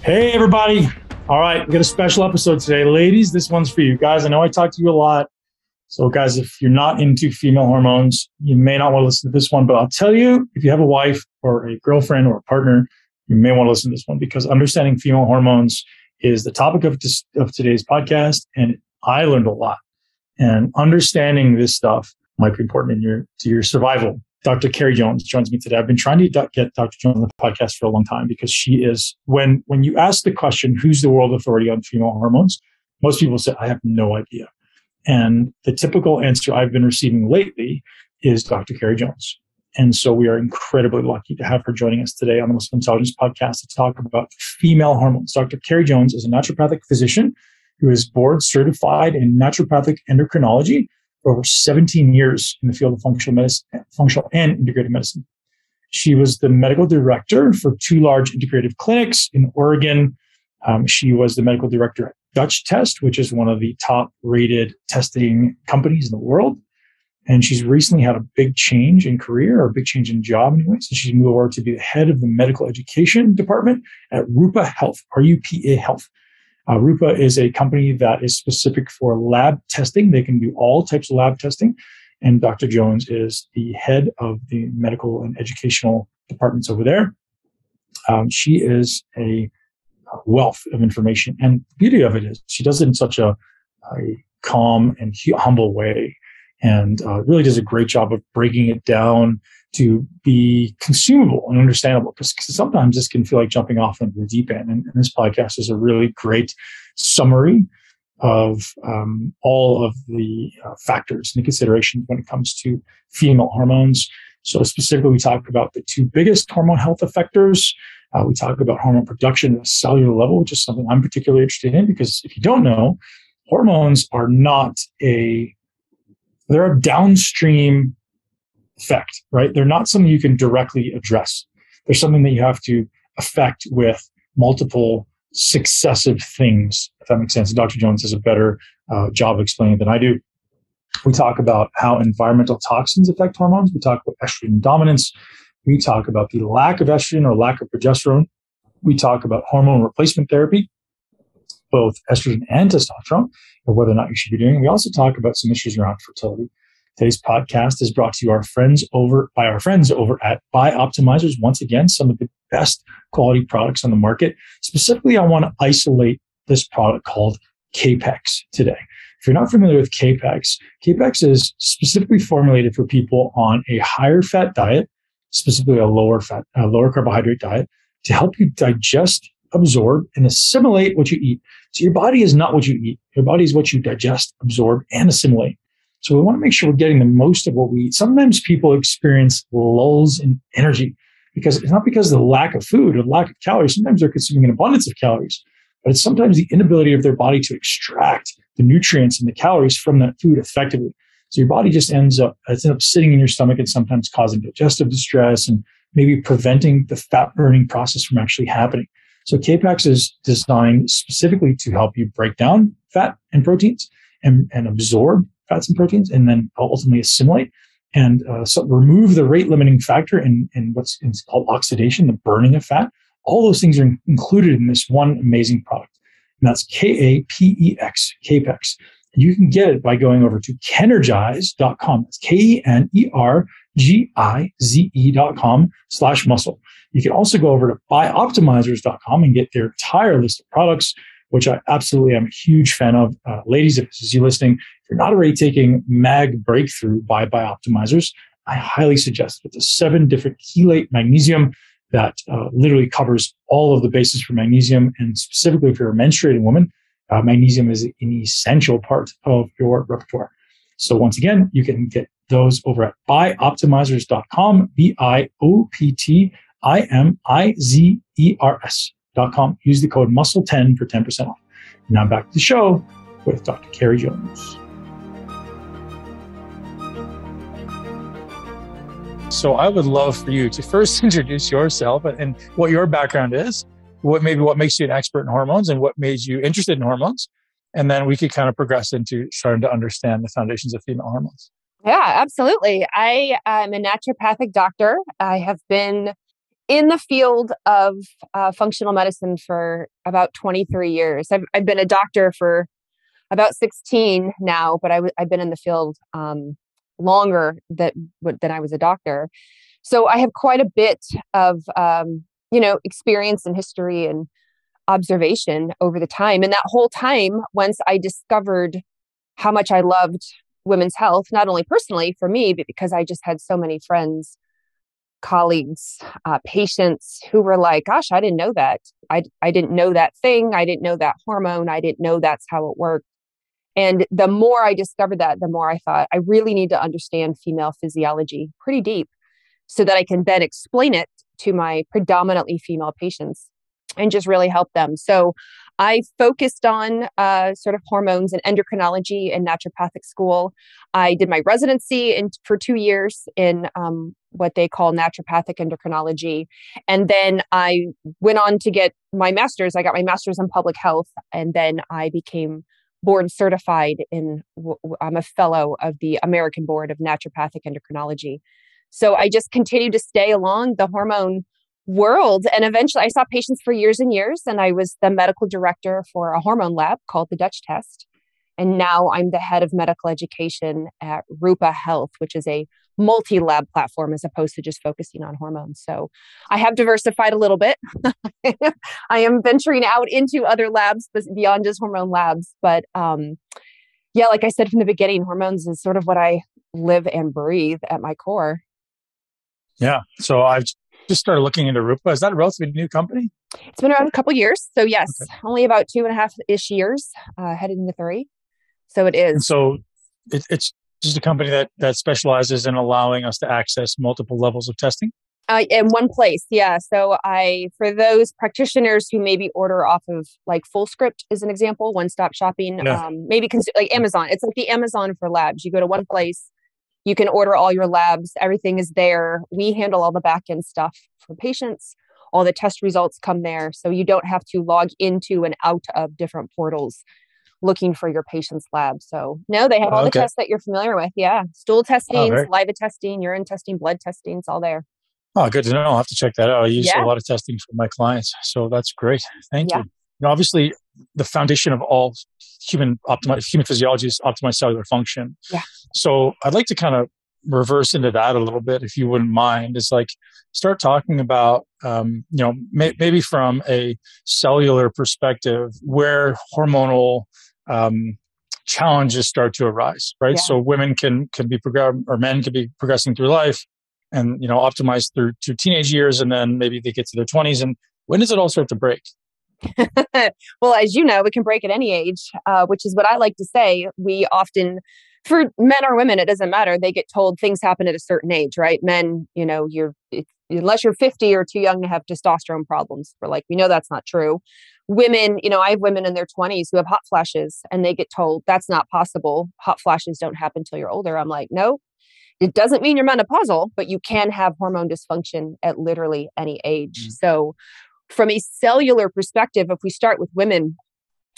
Hey, everybody. All right, we got a special episode today. Ladies, this one's for you. Guys, I know I talk to you a lot. So, guys, if you're not into female hormones, you may not want to listen to this one. But I'll tell you, if you have a wife or a girlfriend or a partner, you may want to listen to this one because understanding female hormones is the topic of today's podcast. And I learned a lot. And understanding this stuff might be important to your survival. Dr. Carrie Jones joins me today. I've been trying to get Dr. Jones on the podcast for a long time because she is, when you ask the question, who's the world authority on female hormones? Most people say, I have no idea. And the typical answer I've been receiving lately is Dr. Carrie Jones. And so we are incredibly lucky to have her joining us today on the Muscle Intelligence Podcast to talk about female hormones. Dr. Carrie Jones is a naturopathic physician who is board certified in naturopathic endocrinology for over 17 years in the field of functional and integrative medicine. She was the medical director for 2 large integrative clinics in Oregon. She was the medical director at Dutch Test, which is one of the top rated testing companies in the world. And she's recently had a big change in career or a big change in job anyway. So she's moved over to be the head of the medical education department at Rupa Health, R-U-P-A Health. Rupa is a company that is specific for lab testing. They can do all types of lab testing. And Dr. Jones is the head of the medical and educational departments over there. She is a wealth of information. And the beauty of it is she does it in such a calm and humble way and really does a great job of breaking it down to be consumable and understandable, because sometimes this can feel like jumping off into the deep end. And this podcast is a really great summary of all of the factors and the considerations when it comes to female hormones. So specifically, we talk about the 2 biggest hormone health effectors. We talk about hormone production at a cellular level, which is something I'm particularly interested in, because if you don't know, hormones are they're a downstream effect, right? They're not something you can directly address. They're something that you have to affect with multiple successive things, if that makes sense. Dr. Jones does a better job explaining than I do. We talk about how environmental toxins affect hormones. We talk about estrogen dominance. We talk about the lack of estrogen or lack of progesterone. We talk about hormone replacement therapy, both estrogen and testosterone, and whether or not you should be doing it. We also talk about some issues around fertility. Today's podcast is brought to you by our friends over at BiOptimizers. Once again, some of the best quality products on the market. Specifically, I want to isolate this product called Capex today. If you're not familiar with Capex, Capex is specifically formulated for people on a higher fat diet, specifically a lower carbohydrate diet, to help you digest, absorb, and assimilate what you eat. So your body is not what you eat. Your body is what you digest, absorb, and assimilate. So we want to make sure we're getting the most of what we eat. Sometimes people experience lulls in energy because it's not because of the lack of food or the lack of calories. Sometimes they're consuming an abundance of calories, but it's sometimes the inability of their body to extract the nutrients and the calories from that food effectively. So your body just ends up sitting in your stomach and sometimes causing digestive distress and maybe preventing the fat burning process from actually happening. So Capex is designed specifically to help you break down fat and proteins and absorb fats and proteins, and then ultimately assimilate and so remove the rate limiting factor in what's called oxidation, the burning of fat. All those things are included in this one amazing product. And that's K-A-P-E-X, Capex. And you can get it by going over to Kenergize.com. That's KENERGIZE.com/muscle. You can also go over to BiOptimizers.com and get their entire list of products, which I absolutely am a huge fan of. Ladies, if this is you listening, if you're not already taking Mag Breakthrough by BiOptimizers, I highly suggest it. It's a 7 different chelate magnesium that literally covers all of the bases for magnesium. And specifically, if you're a menstruating woman, magnesium is an essential part of your repertoire. So once again, you can get those over at BiOptimizers.com, BiOptimizers.com. Use the code MUSCLE10 for 10% off. Now back to the show with Dr. Carrie Jones. So I would love for you to first introduce yourself and what your background is, what makes you an expert in hormones and what made you interested in hormones. And then we could kind of progress into starting to understand the foundations of female hormones. Yeah, absolutely. I am a naturopathic doctor. I have been in the field of functional medicine for about 23 years. I've been a doctor for about 16 now, but I've been in the field longer than I was a doctor. So I have quite a bit of, experience and history and observation over the time. And that whole time, once I discovered how much I loved women's health, not only personally for me, but because I just had so many friends, colleagues, patients who were like, gosh, I didn't know that. I didn't know that thing. I didn't know that hormone. I didn't know that's how it worked. And the more I discovered that, the more I thought I really need to understand female physiology pretty deep so that I can then explain it to my predominantly female patients and just really help them. So I focused on sort of hormones and endocrinology in naturopathic school. I did my residency for 2 years in what they call naturopathic endocrinology. And then I went on to get my master's. I got my master's in public health. And then I became board certified I'm a fellow of the American Board of Naturopathic Endocrinology. So I just continued to stay along the hormone world. And eventually I saw patients for years and years. And I was the medical director for a hormone lab called the Dutch Test. And now I'm the head of medical education at Rupa Health, which is a multi-lab platform as opposed to just focusing on hormones. So I have diversified a little bit. I am venturing out into other labs beyond just hormone labs. But like I said from the beginning, hormones is sort of what I live and breathe at my core. Yeah. So I've just started looking into Rupa. Is that a relatively new company? It's been around a couple of years. So yes, only about 2.5-ish years, headed into 3. So it is. And so it's just a company that specializes in allowing us to access multiple levels of testing? In one place. Yeah. So for those practitioners who maybe order off of like Fullscript as an example, one-stop shopping, maybe like Amazon. It's like the Amazon for labs. You go to one place, you can order all your labs. Everything is there. We handle all the back-end stuff for patients. All the test results come there. So you don't have to log into and out of different portals looking for your patient's lab. So no, they have all the tests that you're familiar with. Yeah. Stool testing, saliva testing, urine testing, blood testing. It's all there. Oh, good to know. I'll have to check that out. I use a lot of testing for my clients. So that's great. Thank you. Obviously, the foundation of all human physiology is optimized cellular function. Yeah. So I'd like to kind of reverse into that a little bit, if you wouldn't mind. It's like start talking about, maybe from a cellular perspective, where hormonal challenges start to arise, right? Yeah. So women can be or men can be progressing through life, and optimize through teenage years, and then maybe they get to their 20s. And when does it all start to break? Well, as you know, it can break at any age, which is what I like to say. We often, for men or women, it doesn't matter. They get told things happen at a certain age, right? Men, unless you're 50 or too young to have testosterone problems, we're like, we know that's not true. Women, I have women in their 20s who have hot flashes, and they get told that's not possible. Hot flashes don't happen until you're older. I'm like, no. It doesn't mean you're menopausal, but you can have hormone dysfunction at literally any age. Mm-hmm. So from a cellular perspective, if we start with women,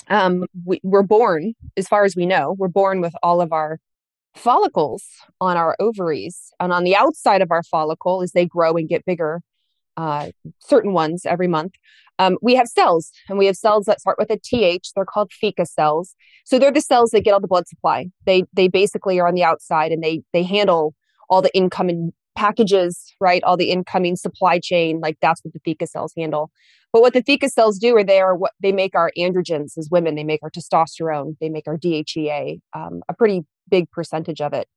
we're born, as far as we know, we're born with all of our follicles on our ovaries. And on the outside of our follicle, as they grow and get bigger, certain ones every month, we have cells, and we have cells that start with a TH. They're called theca cells. So they're the cells that get all the blood supply. They basically are on the outside, and they handle all the incoming packages, right? All the incoming supply chain, like that's what the theca cells handle. But what the theca cells do what they make our androgens as women. They make our testosterone. They make our DHEA, a pretty big percentage of it.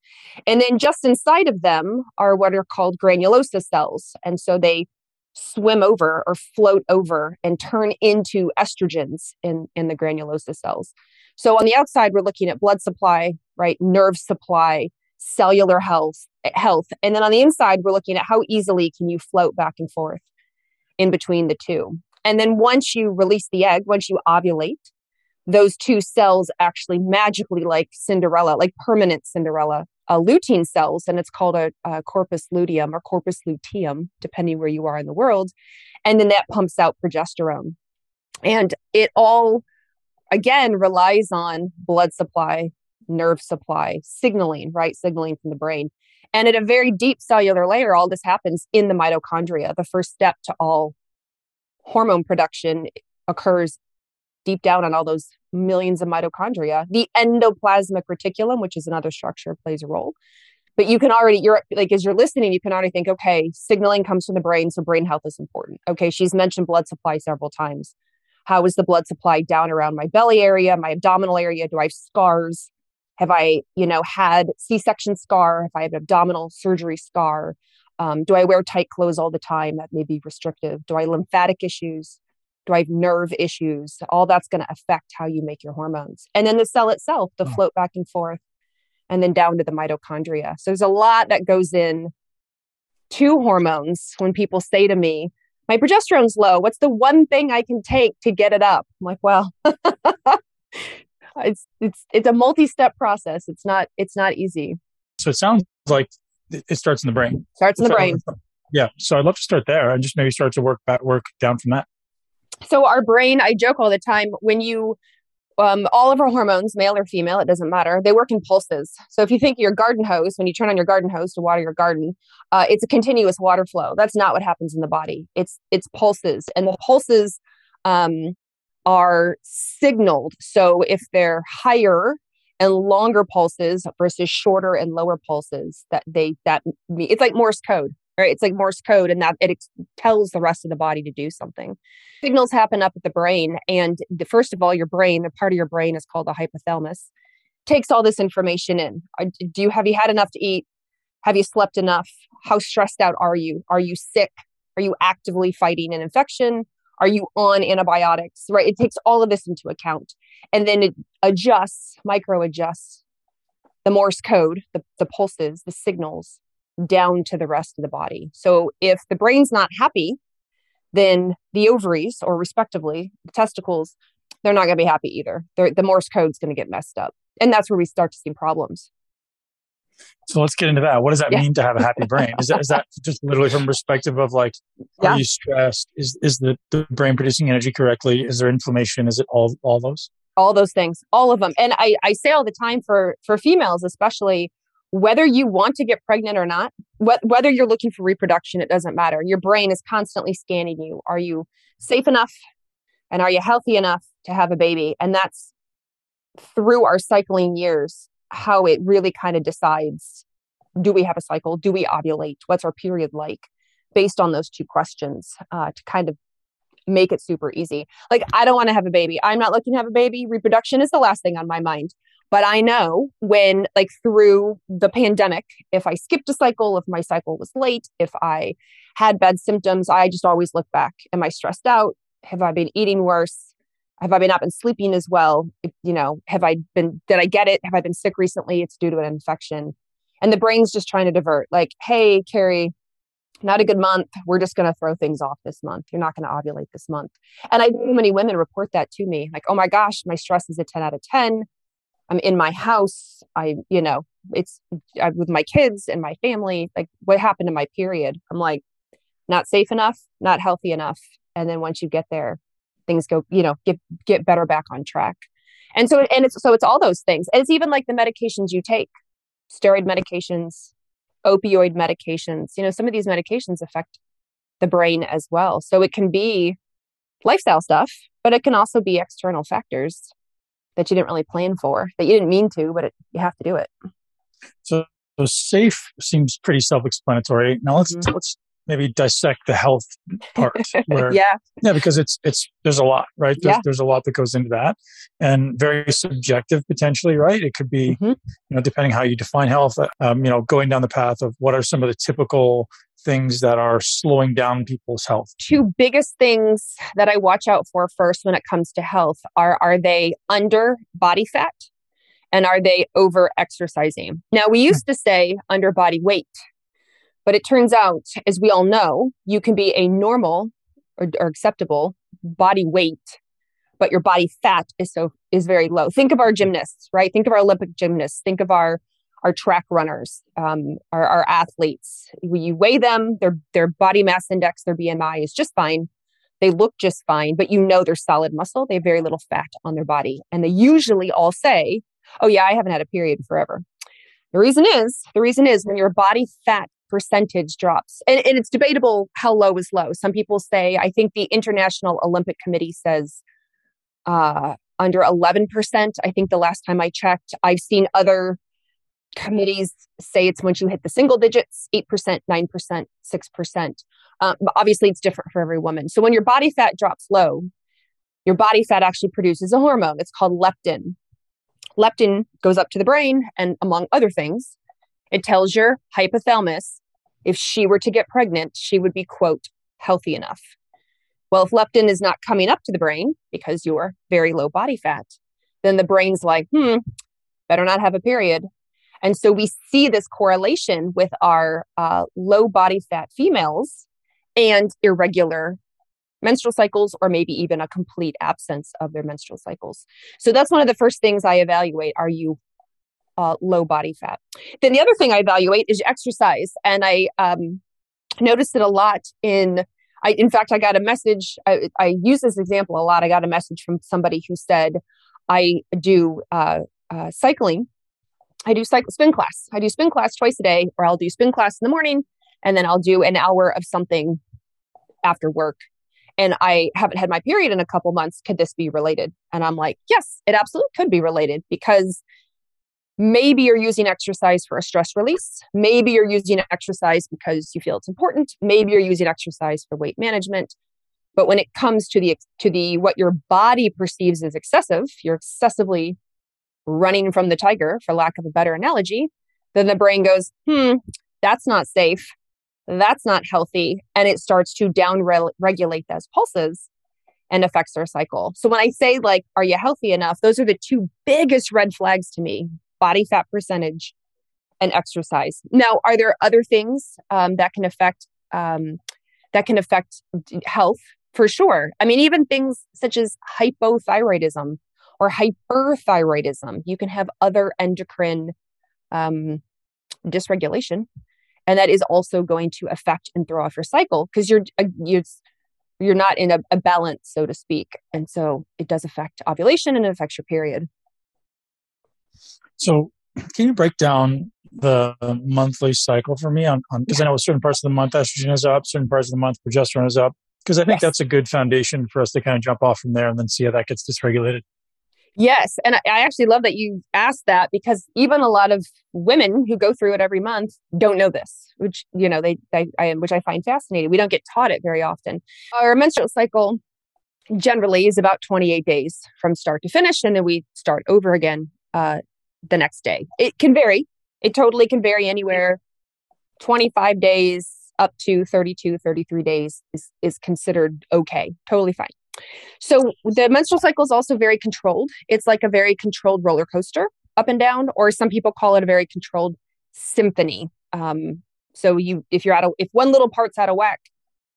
And then just inside of them are what are called granulosa cells. And so they swim over or float over and turn into estrogens in the granulosa cells. So on the outside, we're looking at blood supply, right? Nerve supply, cellular health. And then on the inside, we're looking at how easily can you float back and forth in between the two. And then once you release the egg, once you ovulate, those two cells actually magically, like Cinderella, like permanent Cinderella, lutein cells, and it's called a corpus luteum or corpus luteum, depending where you are in the world. And then that pumps out progesterone. And it all, again, relies on blood supply, nerve supply, signaling, right? Signaling from the brain. And at a very deep cellular layer, all this happens in the mitochondria. The first step to all hormone production occurs deep down on all those millions of mitochondria. The endoplasmic reticulum, which is another structure, plays a role. But you can already, you're like, as you're listening, you can already think, okay, signaling comes from the brain, so brain health is important. Okay, she's mentioned blood supply several times. How is the blood supply down around my belly area, my abdominal area? Do I have scars? Have I, had C-section scar? Have I have an abdominal surgery scar? Do I wear tight clothes all the time? That may be restrictive. Do I have lymphatic issues? Do I have nerve issues? All that's going to affect how you make your hormones. And then the cell itself, the float back and forth, and then down to the mitochondria. So there's a lot that goes in to hormones. When people say to me, my progesterone's low, what's the one thing I can take to get it up? I'm like, well, it's a multi-step process. It's not easy. So it sounds like it starts in the brain. Starts in the brain. Yeah. So I'd love to start there and just maybe start to work down from that. So our brain, I joke all the time, when you, all of our hormones, male or female, it doesn't matter, they work in pulses. So if you think of your garden hose, when you turn on your garden hose to water your garden, it's a continuous water flow. That's not what happens in the body. It's pulses, and the pulses are signaled. So if they're higher and longer pulses versus shorter and lower pulses, it's like Morse code. Right? It's like Morse code, and that it tells the rest of the body to do something. Signals happen up at the brain. And first of all, your brain, the part of your brain is called the hypothalamus, takes all this information in. Have you had enough to eat? Have you slept enough? How stressed out are you? Are you sick? Are you actively fighting an infection? Are you on antibiotics? Right? It takes all of this into account. And then it micro adjusts the Morse code, the pulses, the signals, down to the rest of the body. So if the brain's not happy, then the ovaries, or respectively, the testicles, they're not going to be happy either. The Morse code's going to get messed up. And that's where we start to see problems. So let's get into that. What does that mean to have a happy brain? Is that just literally from perspective of like, are you stressed? Is the brain producing energy correctly? Is there inflammation? Is it all those? All those things, all of them. And I say all the time for females, especially, whether you want to get pregnant or not, whether you're looking for reproduction, it doesn't matter. Your brain is constantly scanning you. Are you safe enough? And are you healthy enough to have a baby? And that's through our cycling years, how it really kind of decides, do we have a cycle? Do we ovulate? What's our period like? Based on those two questions, to kind of make it super easy. Like, I don't want to have a baby. I'm not looking to have a baby. Reproduction is the last thing on my mind. But I know when, like, through the pandemic, if I skipped a cycle, if my cycle was late, if I had bad symptoms, I just always look back. Am I stressed out? Have I been eating worse? Have I not been sleeping as well? Did I get it? Have I been sick recently? It's due to an infection. And the brain's just trying to divert, like, hey, Carrie, not a good month. We're just going to throw things off this month. You're not going to ovulate this month. And I know many women report that to me, like, oh my gosh, my stress is a 10 out of 10. I'm in my house. I'm with my kids and my family. Like, what happened to my period? I'm like, not safe enough, not healthy enough. And then once you get there, things go, get better back on track. And so it's all those things. And it's even like the medications you take, steroid medications, opioid medications. Some of these medications affect the brain as well. So it can be lifestyle stuff, but it can also be external factors that you didn't really plan for, that you didn't mean to, but you have to do it. So safe seems pretty self-explanatory. Now let's maybe dissect the health part. Where, because there's a lot, right? There's a lot that goes into that, and very subjective potentially, right? It could be, depending how you define health, going down the path of what are some of the typical things that are slowing down people's health. Two biggest things that I watch out for first when it comes to health are they under body fat, and are they over exercising? Now, we used to say under body weight, but it turns out, as we all know, you can be a normal or acceptable body weight, but your body fat is very low. Think of our gymnasts, right? Think of our Olympic gymnasts. Think of our track runners, our athletes. When you weigh them, their body mass index, their BMI is just fine. They look just fine, but they're solid muscle. They have very little fat on their body. And they usually all say, Oh yeah, I haven't had a period in forever. The reason is when your body fat percentage drops, and it's debatable how low is low. Some people say, I think the International Olympic Committee says under 11%. I think the last time I checked. I've seen other committees say it's once you hit the single digits, 8%, 9%, 6%. But obviously it's different for every woman. So when your body fat drops low, your body fat actually produces a hormone. It's called leptin. Leptin goes up to the brain, and among other things, it tells your hypothalamus if she were to get pregnant, she would be, quote, healthy enough. Well, if leptin is not coming up to the brain because you're very low body fat, then the brain's like, better not have a period. And so we see this correlation with our low body fat females and irregular menstrual cycles, or maybe even a complete absence of their menstrual cycles. So that's one of the first things I evaluate. Are you low body fat? Then the other thing I evaluate is exercise. And I noticed it a lot in fact, I got a message. I use this example a lot. I got a message from somebody who said, I do cycling. I do spin class. I do spin class twice a day, or I'll do spin class in the morning, and then I'll do an hour of something after work. And I haven't had my period in a couple months. Could this be related? And I'm like, yes, it absolutely could be related, because maybe you're using exercise for a stress release. Maybe you're using exercise because you feel it's important. Maybe you're using exercise for weight management. But when it comes to the what your body perceives as excessive, you're excessively running from the tiger, for lack of a better analogy, then the brain goes, that's not safe. That's not healthy. And it starts to regulate those pulses and affects our cycle. So when I say, like, are you healthy enough? Those are the two biggest red flags to me: body fat percentage and exercise. Now, are there other things that can affect health? For sure. I mean, even things such as hypothyroidism or hyperthyroidism. You can have other endocrine dysregulation, and that is also going to affect and throw off your cycle, because you're not in a balance, so to speak. And so it does affect ovulation, and it affects your period. So can you break down the monthly cycle for me because I know certain parts of the month estrogen is up, certain parts of the month progesterone is up, because I think that's a good foundation for us to kind of jump off from there and then see how that gets dysregulated. Yes. And I actually love that you asked that, because even a lot of women who go through it every month don't know this, which, which I find fascinating. We don't get taught it very often. Our menstrual cycle generally is about 28 days from start to finish. And then we start over again the next day. It can vary. It totally can vary anywhere. 25 days up to 32, 33 days is considered okay. Totally fine. So the menstrual cycle is also very controlled. It's like a very controlled roller coaster, up and down, or some people call it a very controlled symphony. So if one little part's out of whack,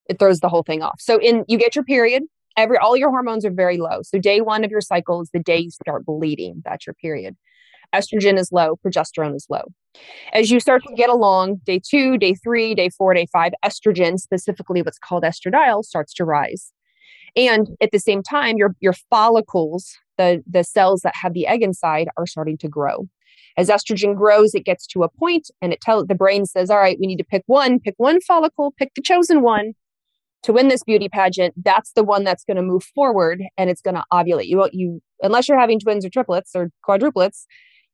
it throws the whole thing off. So you get your period, all your hormones are very low. So day one of your cycle is the day you start bleeding. That's your period. Estrogen is low, progesterone is low. As you start to get along, day 2, day 3, day 4, day 5, estrogen, specifically what's called estradiol, starts to rise. And at the same time, your follicles, the cells that have the egg inside, are starting to grow. As estrogen grows, it gets to a point, and the brain says, all right, we need to pick one follicle, pick the chosen one to win this beauty pageant. That's the one that's going to move forward, and it's going to ovulate. Unless you're having twins or triplets or quadruplets,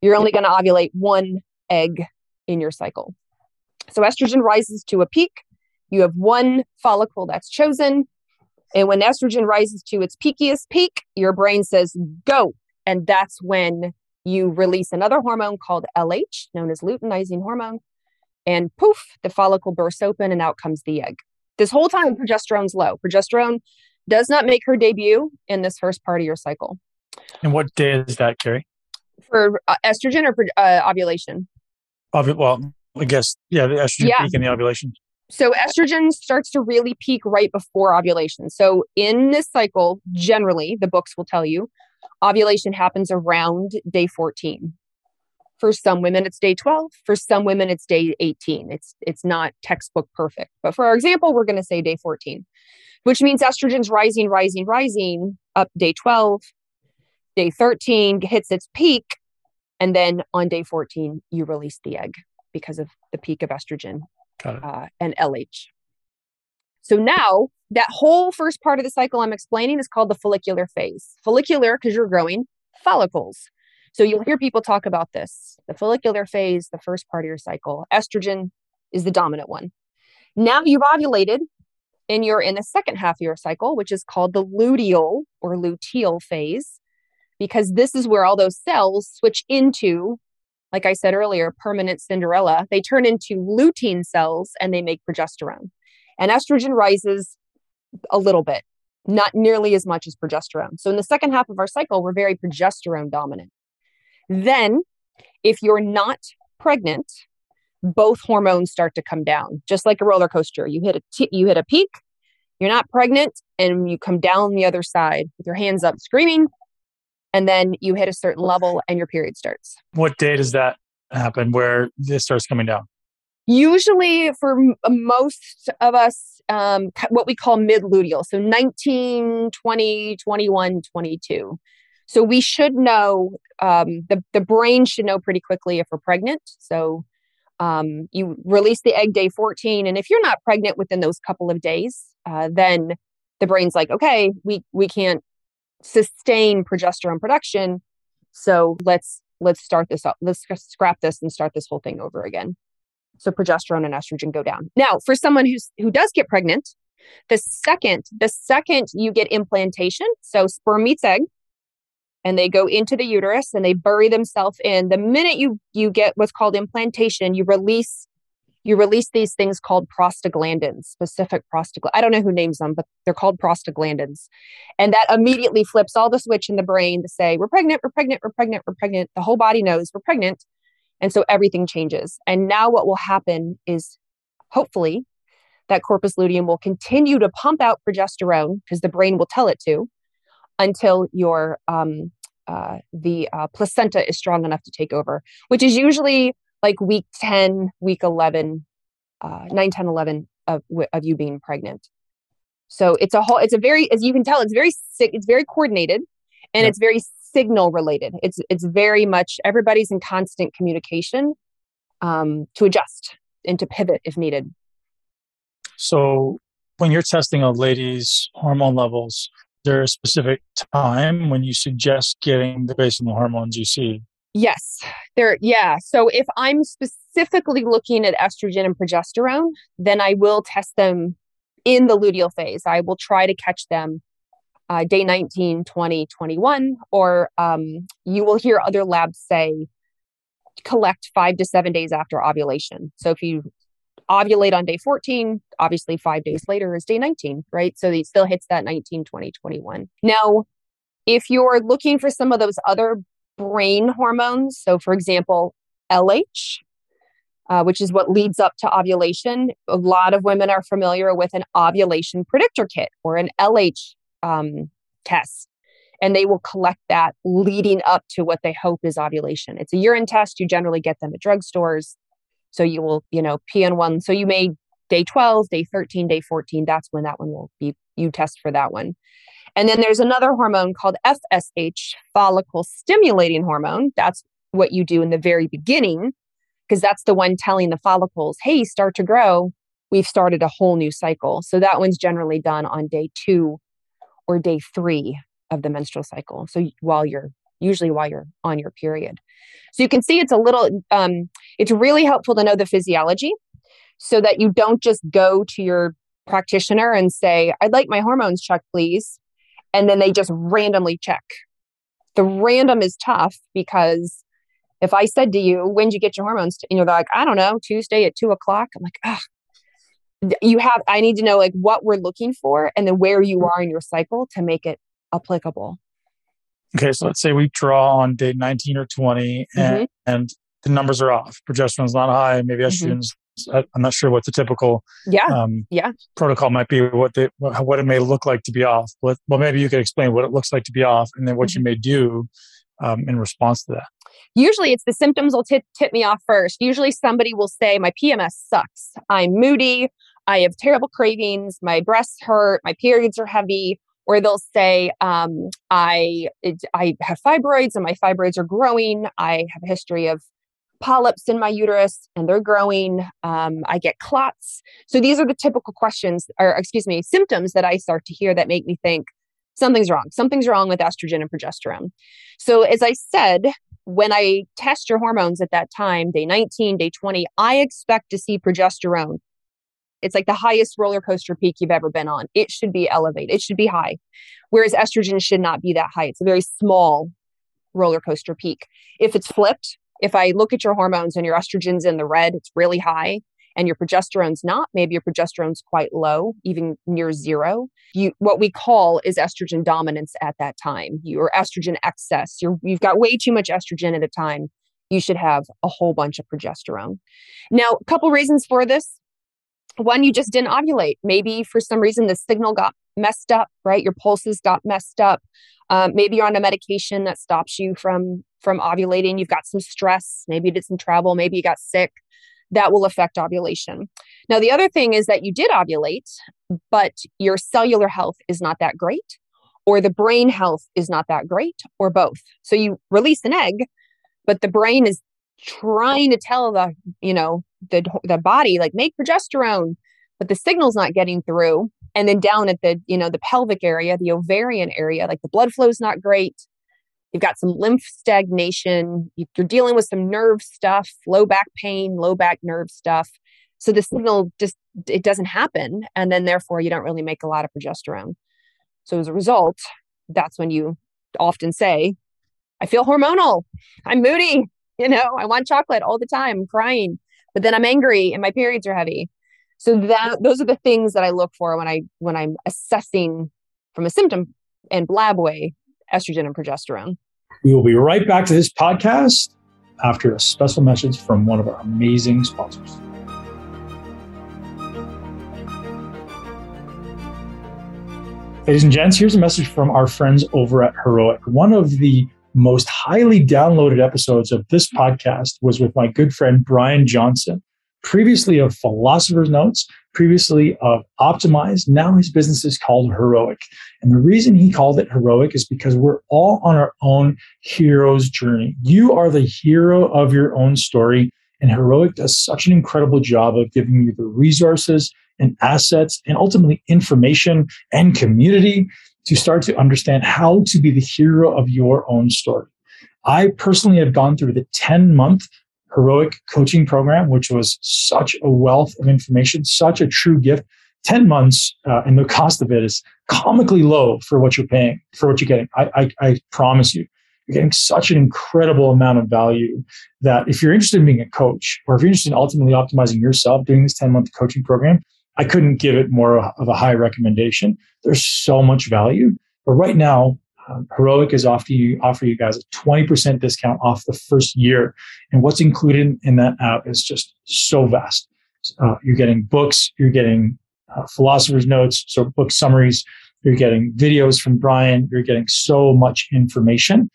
you're only going to ovulate one egg in your cycle. So estrogen rises to a peak. You have one follicle that's chosen. And when estrogen rises to its peakiest peak, your brain says, go. And that's when you release another hormone called LH, known as luteinizing hormone. And poof, the follicle bursts open and out comes the egg. This whole time, progesterone's low. Progesterone does not make her debut in this first part of your cycle. And what day is that, Carrie? For estrogen or ovulation? Well, I guess, the estrogen peak and the ovulation. So estrogen starts to really peak right before ovulation. So in this cycle, generally, the books will tell you, ovulation happens around day 14. For some women, it's day 12. For some women, it's day 18. It's not textbook perfect. But for our example, we're going to say day 14, which means estrogen's rising up day 12. Day 13 hits its peak. And then on day 14, you release the egg because of the peak of estrogen and LH. So now that whole first part of the cycle I'm explaining is called the follicular phase. Follicular, because you're growing follicles. So you'll hear people talk about this. The follicular phase, the first part of your cycle. Estrogen is the dominant one. Now you've ovulated and you're in the second half of your cycle, which is called the luteal or luteal phase, because this is where all those cells switch into, like I said earlier, permanent Cinderella. They turn into lutein cells and they make progesterone. And estrogen rises a little bit, not nearly as much as progesterone. So in the second half of our cycle, we're very progesterone dominant. Then if you're not pregnant, both hormones start to come down, just like a roller coaster. You hit a peak, you're not pregnant, and you come down the other side with your hands up screaming, and then you hit a certain level and your period starts. What day does that happen where this starts coming down? Usually for most of us, what we call mid-luteal. So 19, 20, 21, 22. So we should know, the brain should know pretty quickly if we're pregnant. So you release the egg day 14. And if you're not pregnant within those couple of days, then the brain's like, okay, we can't sustain progesterone production. So let's start this up. Let's scrap this and start this whole thing over again. So progesterone and estrogen go down. Now, for someone who does get pregnant, the second you get implantation, so sperm meets egg, and they go into the uterus and they bury themselves in. The minute you get what's called implantation, you release these things called prostaglandins, specific prostaglandins. I don't know who names them, but they're called prostaglandins. And that immediately flips all the switch in the brain to say, we're pregnant, we're pregnant, we're pregnant, we're pregnant. The whole body knows we're pregnant. And so everything changes. And now what will happen is hopefully that corpus luteum will continue to pump out progesterone because the brain will tell it to until your placenta is strong enough to take over, which is usually like week 10, week 11, 9, 10, 11 of you being pregnant. So it's a very, as you can tell, it's very coordinated and it's very signal related. It's very much everybody's in constant communication to adjust and to pivot if needed. So when you're testing a lady's hormone levels, is there a specific time when you suggest getting based on the hormones you see? Yes, So if I'm specifically looking at estrogen and progesterone, then I will test them in the luteal phase. I will try to catch them day 19, 20, 21, or you will hear other labs say collect 5 to 7 days after ovulation. So if you ovulate on day 14, obviously 5 days later is day 19, right? So it still hits that 19, 20, 21. Now, if you're looking for some of those other brain hormones, so for example, LH, which is what leads up to ovulation, a lot of women are familiar with an ovulation predictor kit or an LH test, and they will collect that leading up to what they hope is ovulation. It's a urine test. You generally get them at drugstores. So you will, PN1. So you may day 12, day 13, day 14. That's when that one will be, you test for that one. And then there's another hormone called FSH, follicle stimulating hormone. That's what you do in the very beginning, because that's the one telling the follicles, hey, start to grow. We've started a whole new cycle. So that one's generally done on day 2 or day 3 of the menstrual cycle. So while you're on your period. So you can see it's a little, it's really helpful to know the physiology so that you don't just go to your practitioner and say, I'd like my hormones checked, please. And then they just randomly check. The random is tough because if I said to you, when did you get your hormones? They're like, I don't know, Tuesday at 2:00. I'm like, I need to know like what we're looking for and then where you are in your cycle to make it applicable. Okay. So let's say we draw on day 19 or 20 and the numbers are off. Progesterone's not high. Maybe estrogen's, I'm not sure what the typical protocol might be, what it may look like to be off. Well, maybe you could explain what it looks like to be off and then what you may do in response to that. Usually it's the symptoms will tip me off first. Usually somebody will say, my PMS sucks. I'm moody. I have terrible cravings. My breasts hurt. My periods are heavy. Or they'll say, I have fibroids and my fibroids are growing. I have a history of polyps in my uterus and they're growing. I get clots. So these are the typical symptoms that I start to hear that make me think something's wrong. Something's wrong with estrogen and progesterone. So as I said, when I test your hormones at that time, day 19, day 20, I expect to see progesterone. It's like the highest roller coaster peak you've ever been on. It should be elevated. It should be high. Whereas estrogen should not be that high. It's a very small roller coaster peak. If it's flipped, if I look at your hormones and your estrogen's in the red, it's really high, and your progesterone's not, maybe your progesterone's quite low, even near zero. What we call is estrogen dominance at that time, or estrogen excess. You've got way too much estrogen at a time. You should have a whole bunch of progesterone. Now, a couple reasons for this. One, you just didn't ovulate. Maybe for some reason the signal got messed up, right? Your pulses got messed up. Maybe you're on a medication that stops you from ovulating. You've got some stress. Maybe you did some travel. Maybe you got sick. That will affect ovulation. Now, the other thing is that you did ovulate, but your cellular health is not that great, or the brain health is not that great, or both. So you release an egg, but the brain is trying to tell the body, like, make progesterone, but the signal's not getting through. And then down at the pelvic area, the ovarian area, like, the blood flow is not great. You've got some lymph stagnation. You're dealing with some nerve stuff, low back pain, low back nerve stuff. So the signal it doesn't happen. And then therefore you don't really make a lot of progesterone. So as a result, that's when you often say, I feel hormonal. I'm moody. I want chocolate all the time. I'm crying, but then I'm angry and my periods are heavy. So those are the things that I look for when I'm assessing from a symptom and lab way estrogen and progesterone. We will be right back to this podcast after a special message from one of our amazing sponsors. Ladies and gents, here's a message from our friends over at Heroic. One of the most highly downloaded episodes of this podcast was with my good friend Brian Johnson, previously of Philosopher's Notes, previously of Optimized. Now his business is called Heroic. And the reason he called it Heroic is because we're all on our own hero's journey. You are the hero of your own story. And Heroic does such an incredible job of giving you the resources and assets and ultimately information and community to start to understand how to be the hero of your own story. I personally have gone through the 10-month Heroic coaching program, which was such a wealth of information, such a true gift. 10 months, and the cost of it is comically low for what you're paying, for what you're getting. I promise you, you're getting such an incredible amount of value that if you're interested in being a coach, or if you're interested in ultimately optimizing yourself, doing this 10-month coaching program, I couldn't give it more of a high recommendation. There's so much value. But right now, Heroic is offer you guys a 20% discount off the first year. And what's included in that app is just so vast. You're getting books, you're getting Philosopher's Notes, so book summaries, you're getting videos from Brian, you're getting so much information.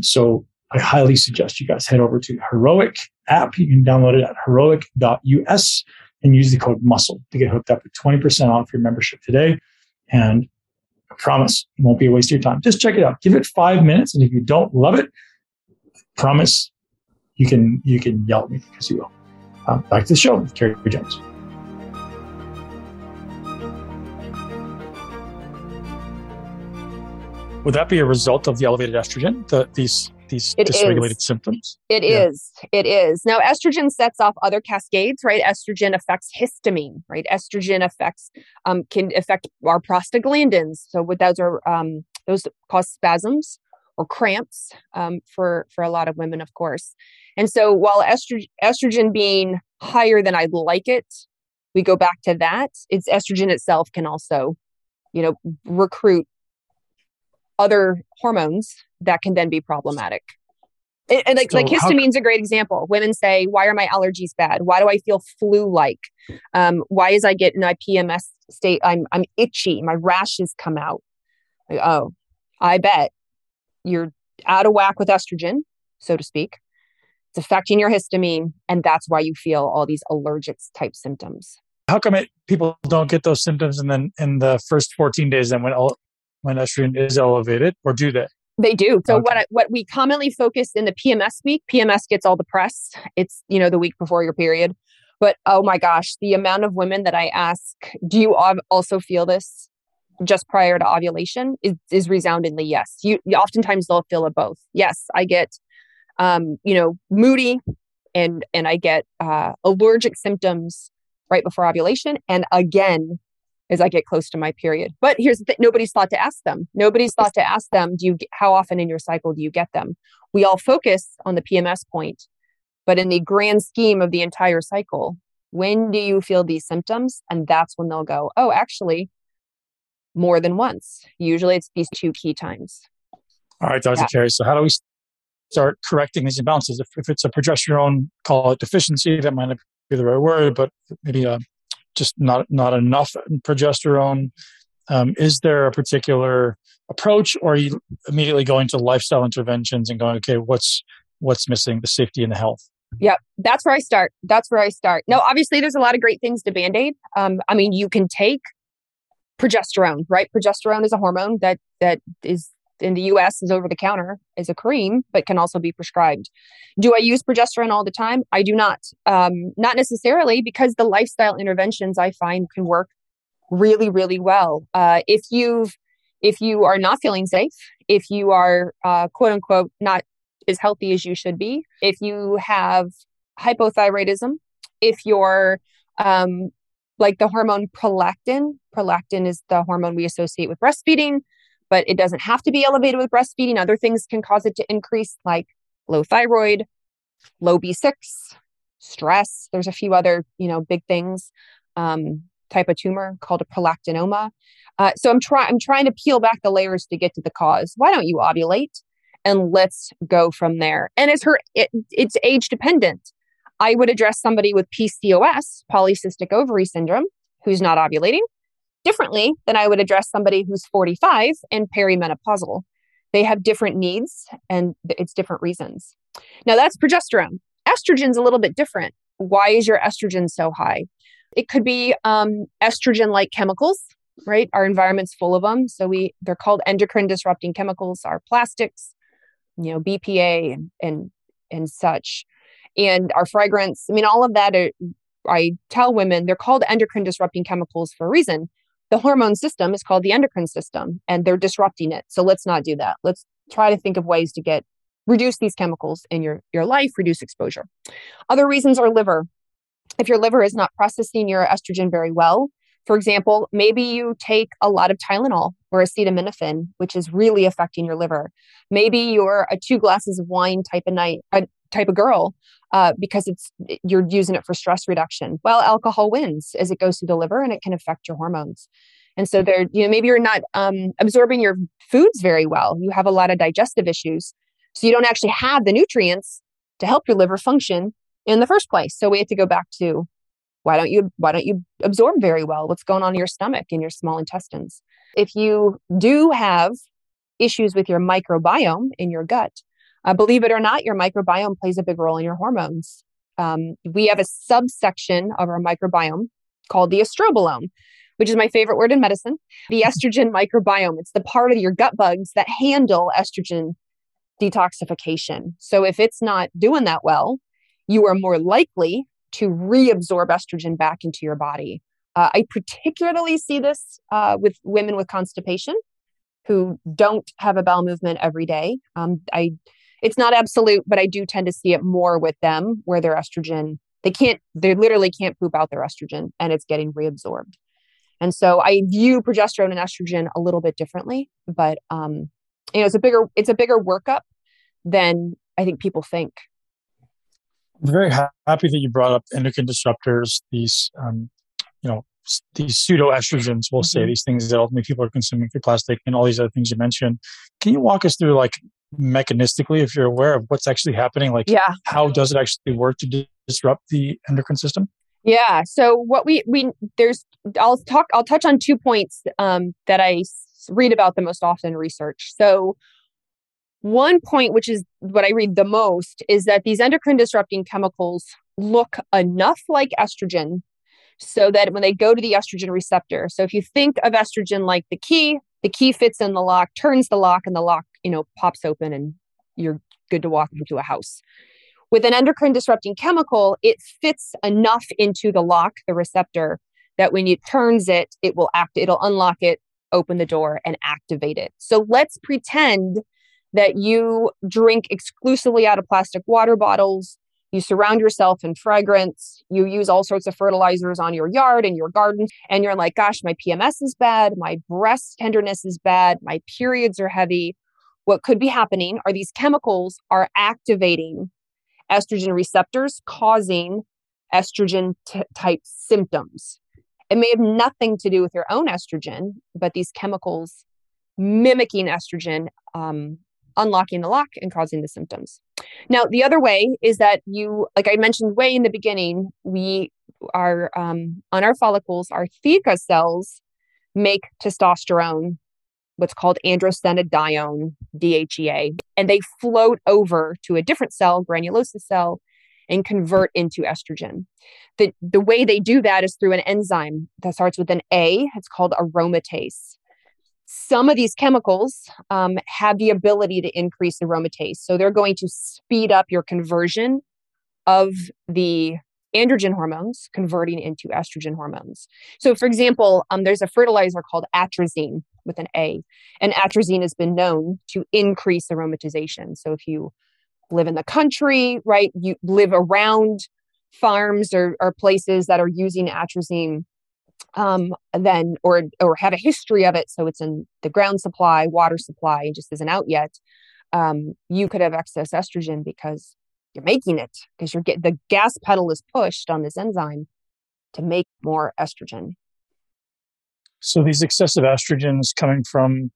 So I highly suggest you guys head over to Heroic app. You can download it at heroic.us and use the code MUSCLE to get hooked up with 20% off your membership today. And I promise it won't be a waste of your time. Just check it out. Give it 5 minutes. And if you don't love it, promise you can yell at me because you will. Back to the show with Carrie Jones. Would that be a result of the elevated estrogen, these dysregulated symptoms? It is. Now, estrogen sets off other cascades, right? Estrogen affects histamine, right? Estrogen can affect our prostaglandins. So what those cause spasms or cramps for a lot of women, of course. And so while estrogen being higher than I'd like it, we go back to that. It's estrogen itself can also, recruit other hormones that can then be problematic. And like histamine's a great example. Women say, why are my allergies bad? Why do I feel flu-like? Why is I get in my PMS state? I'm itchy. My rashes come out. Like, oh, I bet you're out of whack with estrogen, so to speak. It's affecting your histamine. And that's why you feel all these allergic type symptoms. How come people don't get those symptoms and then in the first 14 days, then when when estrogen is elevated, or do they? They do. So Okay. what we commonly focus in the PMS week, PMS gets all the press. It's, the week before your period. But oh my gosh, the amount of women that I ask, do you also feel this just prior to ovulation is resoundingly yes. Oftentimes they'll feel it both. Yes, I get, moody and I get allergic symptoms right before ovulation. And again, as I get close to my period. But here's the thing, nobody's thought to ask them. How often in your cycle do you get them? We all focus on the PMS point, but in the grand scheme of the entire cycle, when do you feel these symptoms? And that's when they'll go, oh, actually, more than once. Usually it's these two key times. All right, Dr. Carrie. So how do we start correcting these imbalances? If it's a progesterone, call it deficiency, that might not be the right word, but maybe just not enough progesterone. Is there a particular approach, or are you immediately going to lifestyle interventions and going, okay, what's missing? The safety and the health. Yeah, that's where I start. No, obviously there's a lot of great things to Band-Aid. You can take progesterone, right? Progesterone is a hormone that is in the US is over the counter as a cream, but can also be prescribed. Do I use progesterone all the time? I do not. Not necessarily, because the lifestyle interventions I find can work really, really well. If you are not feeling safe, if you are quote unquote not as healthy as you should be, if you have hypothyroidism, if you're like the hormone prolactin is the hormone we associate with breastfeeding, but it doesn't have to be elevated with breastfeeding. Other things can cause it to increase, like low thyroid, low B6, stress. There's a few other, big things, type of tumor called a prolactinoma. So I'm trying to peel back the layers to get to the cause. Why don't you ovulate? And let's go from there. And it's age dependent. I would address somebody with PCOS, polycystic ovary syndrome, who's not ovulating, differently than I would address somebody who's 45 and perimenopausal. They have different needs, and it's different reasons. Now that's progesterone. Estrogen's a little bit different. Why is your estrogen so high? It could be estrogen-like chemicals, right? Our environment's full of them. So they're called endocrine disrupting chemicals, our plastics, BPA and such. And our fragrance, all of that, I tell women they're called endocrine disrupting chemicals for a reason. The hormone system is called the endocrine system, and they're disrupting it. So let's not do that. Let's try to think of ways to reduce these chemicals in your life, reduce exposure. Other reasons are liver. If your liver is not processing your estrogen very well, for example, maybe you take a lot of Tylenol or acetaminophen, which is really affecting your liver. Maybe you're a 2 glasses of wine type of girl, because you're using it for stress reduction. Well, alcohol wins as it goes through the liver, and it can affect your hormones. And so maybe you're not absorbing your foods very well. You have a lot of digestive issues, so you don't actually have the nutrients to help your liver function in the first place. So we have to go back to why don't you absorb very well? What's going on in your stomach and your small intestines? If you do have issues with your microbiome in your gut, believe it or not, your microbiome plays a big role in your hormones. We have a subsection of our microbiome called the estrobolome, which is my favorite word in medicine. The estrogen microbiome. It's the part of your gut bugs that handle estrogen detoxification. So if it's not doing that well, you are more likely to reabsorb estrogen back into your body. I particularly see this with women with constipation who don't have a bowel movement every day. It's not absolute, but I do tend to see it more with them where their estrogen, they literally can't poop out their estrogen and it's getting reabsorbed. And so I view progesterone and estrogen a little bit differently, but it's a bigger workup than I think people think. I'm very happy that you brought up endocrine disruptors, these these pseudoestrogens, we'll say, these things that ultimately people are consuming through plastic and all these other things you mentioned. Can you walk us through, like, mechanistically, if you're aware of what's actually happening? Like, how does it actually work to disrupt the endocrine system? Yeah. So what I'll touch on 2 points that I read about the most often in research. So one point, which is what I read the most, is that these endocrine disrupting chemicals look enough like estrogen so that when they go to the estrogen receptor, so if you think of estrogen like the key The key fits in the lock, turns the lock, and the lock, pops open and you're good to walk into a house. With an endocrine disrupting chemical, it fits enough into the lock, the receptor, that when it turns it, it'll unlock it, open the door, and activate it. So let's pretend that you drink exclusively out of plastic water bottles. You surround yourself in fragrance. You use all sorts of fertilizers on your yard and your garden. And you're like, gosh, my PMS is bad. My breast tenderness is bad. My periods are heavy. What could be happening are these chemicals are activating estrogen receptors, causing estrogen type symptoms. It may have nothing to do with your own estrogen, but these chemicals mimicking estrogen, unlocking the lock and causing the symptoms. Now, the other way is that like I mentioned way in the beginning, we are on our follicles, our theca cells make testosterone, what's called androstenedione, DHEA, and they float over to a different cell, granulosa cell, and convert into estrogen. The way they do that is through an enzyme that starts with an A. It's called aromatase. Some of these chemicals have the ability to increase aromatase. So they're going to speed up your conversion of the androgen hormones, converting into estrogen hormones. So for example, there's a fertilizer called atrazine with an A, and atrazine has been known to increase aromatization. So if you live in the country, right, you live around farms or places that are using atrazine, then or have a history of it, so it's in the ground supply, water supply, and just isn't out yet, you could have excess estrogen because you're making it, because the gas pedal is pushed on this enzyme to make more estrogen. So these excessive estrogens coming from,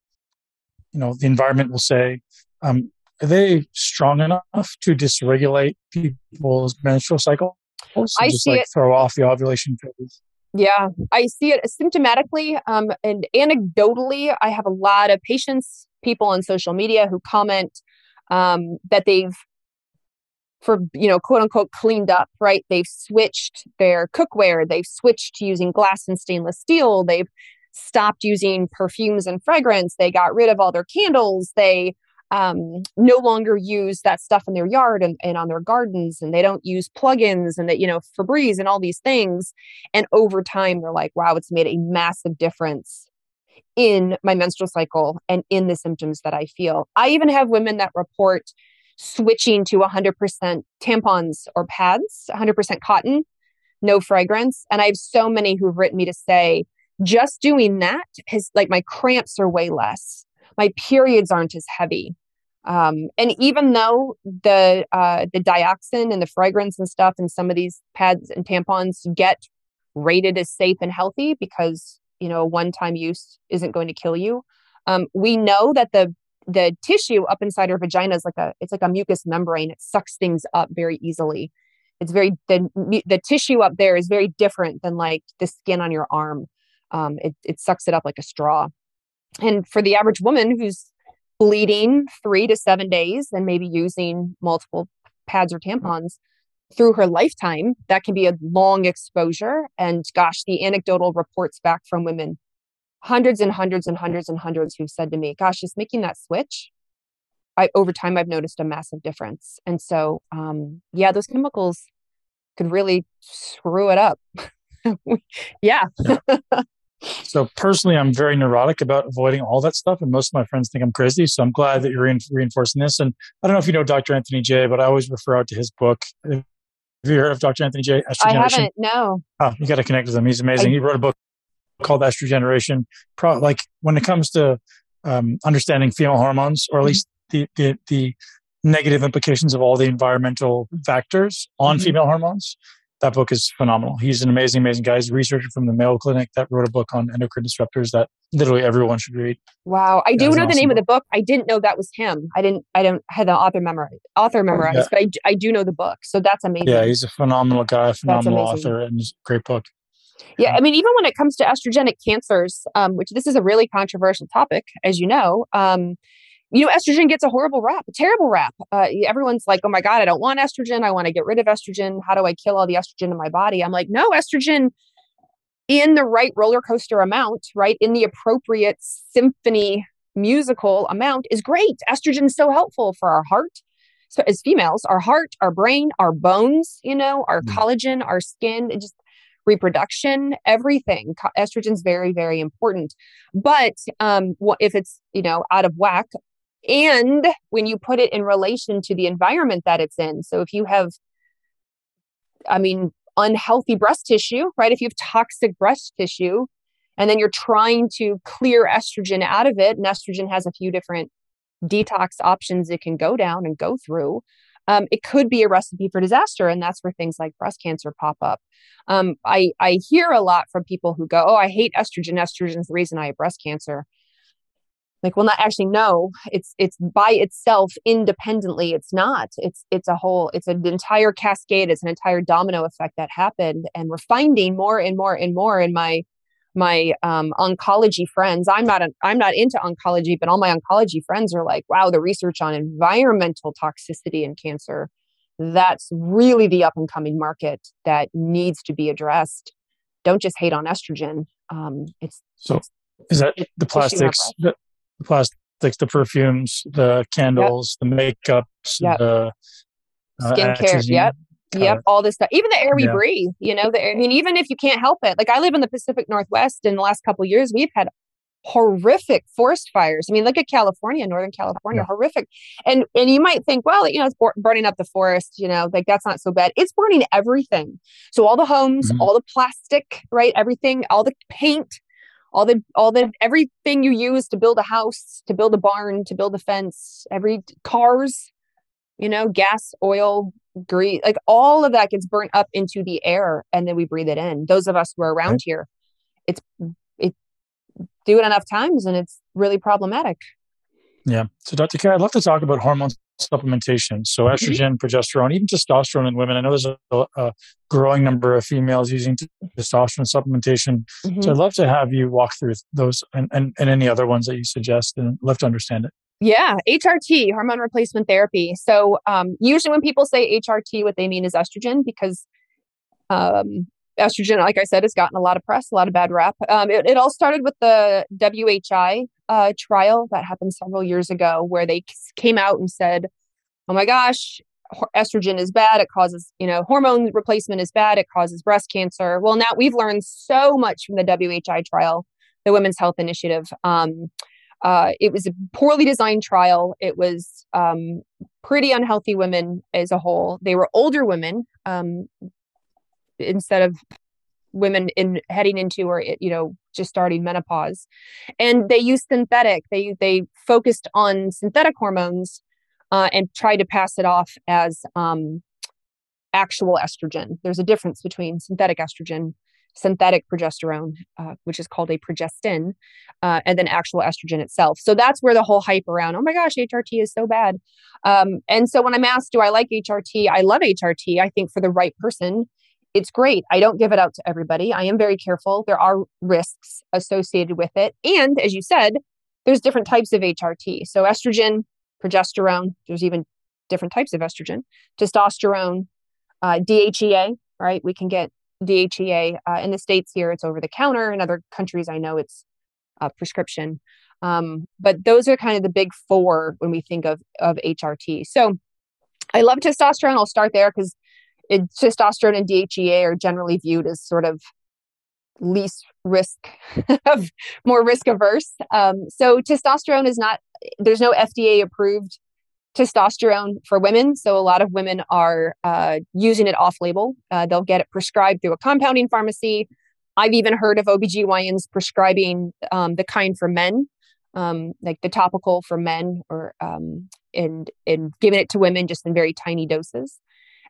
the environment, will say, are they strong enough to dysregulate people's menstrual cycles? I see it. Throw off the ovulation phase. Yeah, I see it symptomatically and anecdotally. I have a lot of patients, people on social media who comment that they've, quote unquote, cleaned up, right? They've switched their cookware. They've switched to using glass and stainless steel. They've stopped using perfumes and fragrance. They got rid of all their candles. They no longer use that stuff in their yard and on their gardens, and they don't use plugins and Febreze and all these things. And over time, they're like, wow, it's made a massive difference in my menstrual cycle and in the symptoms that I feel. I even have women that report switching to 100% tampons or pads, 100% cotton, no fragrance. And I have so many who've written me to say, just doing that has, like, my cramps are way less. My periods aren't as heavy. And even though the dioxin and the fragrance and stuff and some of these pads and tampons get rated as safe and healthy because, one-time use isn't going to kill you, we know that the tissue up inside our vagina is it's like a mucous membrane. It sucks things up very easily. It's the tissue up there is very different than like the skin on your arm. It sucks it up like a straw. And for the average woman who's bleeding 3 to 7 days and maybe using multiple pads or tampons through her lifetime, that can be a long exposure. And gosh, the anecdotal reports back from women, hundreds and hundreds and hundreds and hundreds who've said to me, gosh, just making that switch, over time, I've noticed a massive difference. And so, those chemicals could really screw it up. Yeah. So personally, I'm very neurotic about avoiding all that stuff. And most of my friends think I'm crazy. So I'm glad that you're reinforcing this. And I don't know if you know Dr. Anthony J, but I always refer out to his book. Have you heard of Dr. Anthony J? I haven't, no. Oh, you got to connect with him. He's amazing. He wrote a book called Estrogeneration. Like when it comes to understanding female hormones, or at least the negative implications of all the environmental factors on female hormones, that book is phenomenal. He's an amazing, amazing guy. He's a researcher from the Mayo Clinic that wrote a book on endocrine disruptors that literally everyone should read. Wow. I do know the name of the book. I didn't know that was him. I don't have the author memorized, but I do know the book. So that's amazing. Yeah, he's a phenomenal guy, phenomenal author, and it's a great book. Yeah. I mean, even when it comes to estrogenic cancers, which this is a really controversial topic, as you know, estrogen gets a horrible rap, a terrible rap. Everyone's like, oh my God, I don't want estrogen. I want to get rid of estrogen. How do I kill all the estrogen in my body? I'm like, no, estrogen in the right roller coaster amount, right, in the appropriate symphony musical amount is great. Estrogen is so helpful for our heart. So as females, our heart, our brain, our bones, our collagen, our skin, just reproduction, everything. Estrogen is very, very important. But if it's, out of whack, and when you put it in relation to the environment that it's in. So if you have, unhealthy breast tissue, right? If you have toxic breast tissue, and then you're trying to clear estrogen out of it, and estrogen has a few different detox options it can go down and go through, it could be a recipe for disaster. And that's where things like breast cancer pop up. I hear a lot from people who go, oh, I hate estrogen. Estrogen is the reason I have breast cancer. Like, well, not actually, no, it's by itself independently. It's not, it's an entire cascade. It's an entire domino effect that happened. And we're finding more and more and more in my oncology friends. I'm not into oncology, but all my oncology friends are like, wow, the research on environmental toxicity in cancer, that's really the up and coming market that needs to be addressed. Don't just hate on estrogen. Is that the plastics, the plastics, the perfumes, the candles, the makeups, the skincare? Yep. All this stuff, even the air we breathe, the air, even if you can't help it, like I live in the Pacific Northwest. In the last couple of years, we've had horrific forest fires. Look at California, Northern California, horrific. And you might think, well, it's burning up the forest, like that's not so bad. It's burning everything. So all the homes, all the plastic, right? Everything, all the paint, all the everything you use to build a house, to build a barn, to build a fence, every cars, gas, oil, grease, like all of that gets burnt up into the air, and then we breathe it in. Those of us who are around here, it's do it enough times and it's really problematic. Yeah. So Dr. Carrie, I'd love to talk about hormone supplementation. So estrogen, progesterone, even testosterone in women. I know there's a growing number of females using testosterone supplementation. So I'd love to have you walk through those and any other ones that you suggest, and I'd love to understand it. Yeah, HRT, hormone replacement therapy. So usually when people say HRT, what they mean is estrogen, because estrogen, like I said, has gotten a lot of press, a lot of bad rap. It all started with the WHI trial that happened several years ago, where they came out and said, oh my gosh, estrogen is bad. It causes, hormone replacement is bad. It causes breast cancer. Well, now we've learned so much from the WHI trial, the Women's Health Initiative. It was a poorly designed trial. It was pretty unhealthy women as a whole. They were older women instead of women heading into or just starting menopause, and they used synthetic. They focused on synthetic hormones and tried to pass it off as actual estrogen. There's a difference between synthetic estrogen, synthetic progesterone, which is called a progestin, and then actual estrogen itself. So that's where the whole hype around, oh my gosh, HRT is so bad. And so when I'm asked, do I like HRT? I love HRT. I think for the right person, it's great. I don't give it out to everybody. I am very careful. There are risks associated with it. And as you said, there's different types of HRT. So estrogen, progesterone, there's even different types of estrogen, testosterone, DHEA, right? We can get DHEA in the States here. It's over the counter. In other countries, I know it's prescription. But those are kind of the big four when we think of HRT. So I love testosterone. I'll start there because testosterone and DHEA are generally viewed as sort of least risk, more risk averse. So testosterone there's no FDA approved testosterone for women. So a lot of women are using it off label. They'll get it prescribed through a compounding pharmacy. I've even heard of OBGYNs prescribing the kind for men, like the topical for men, or and giving it to women just in very tiny doses.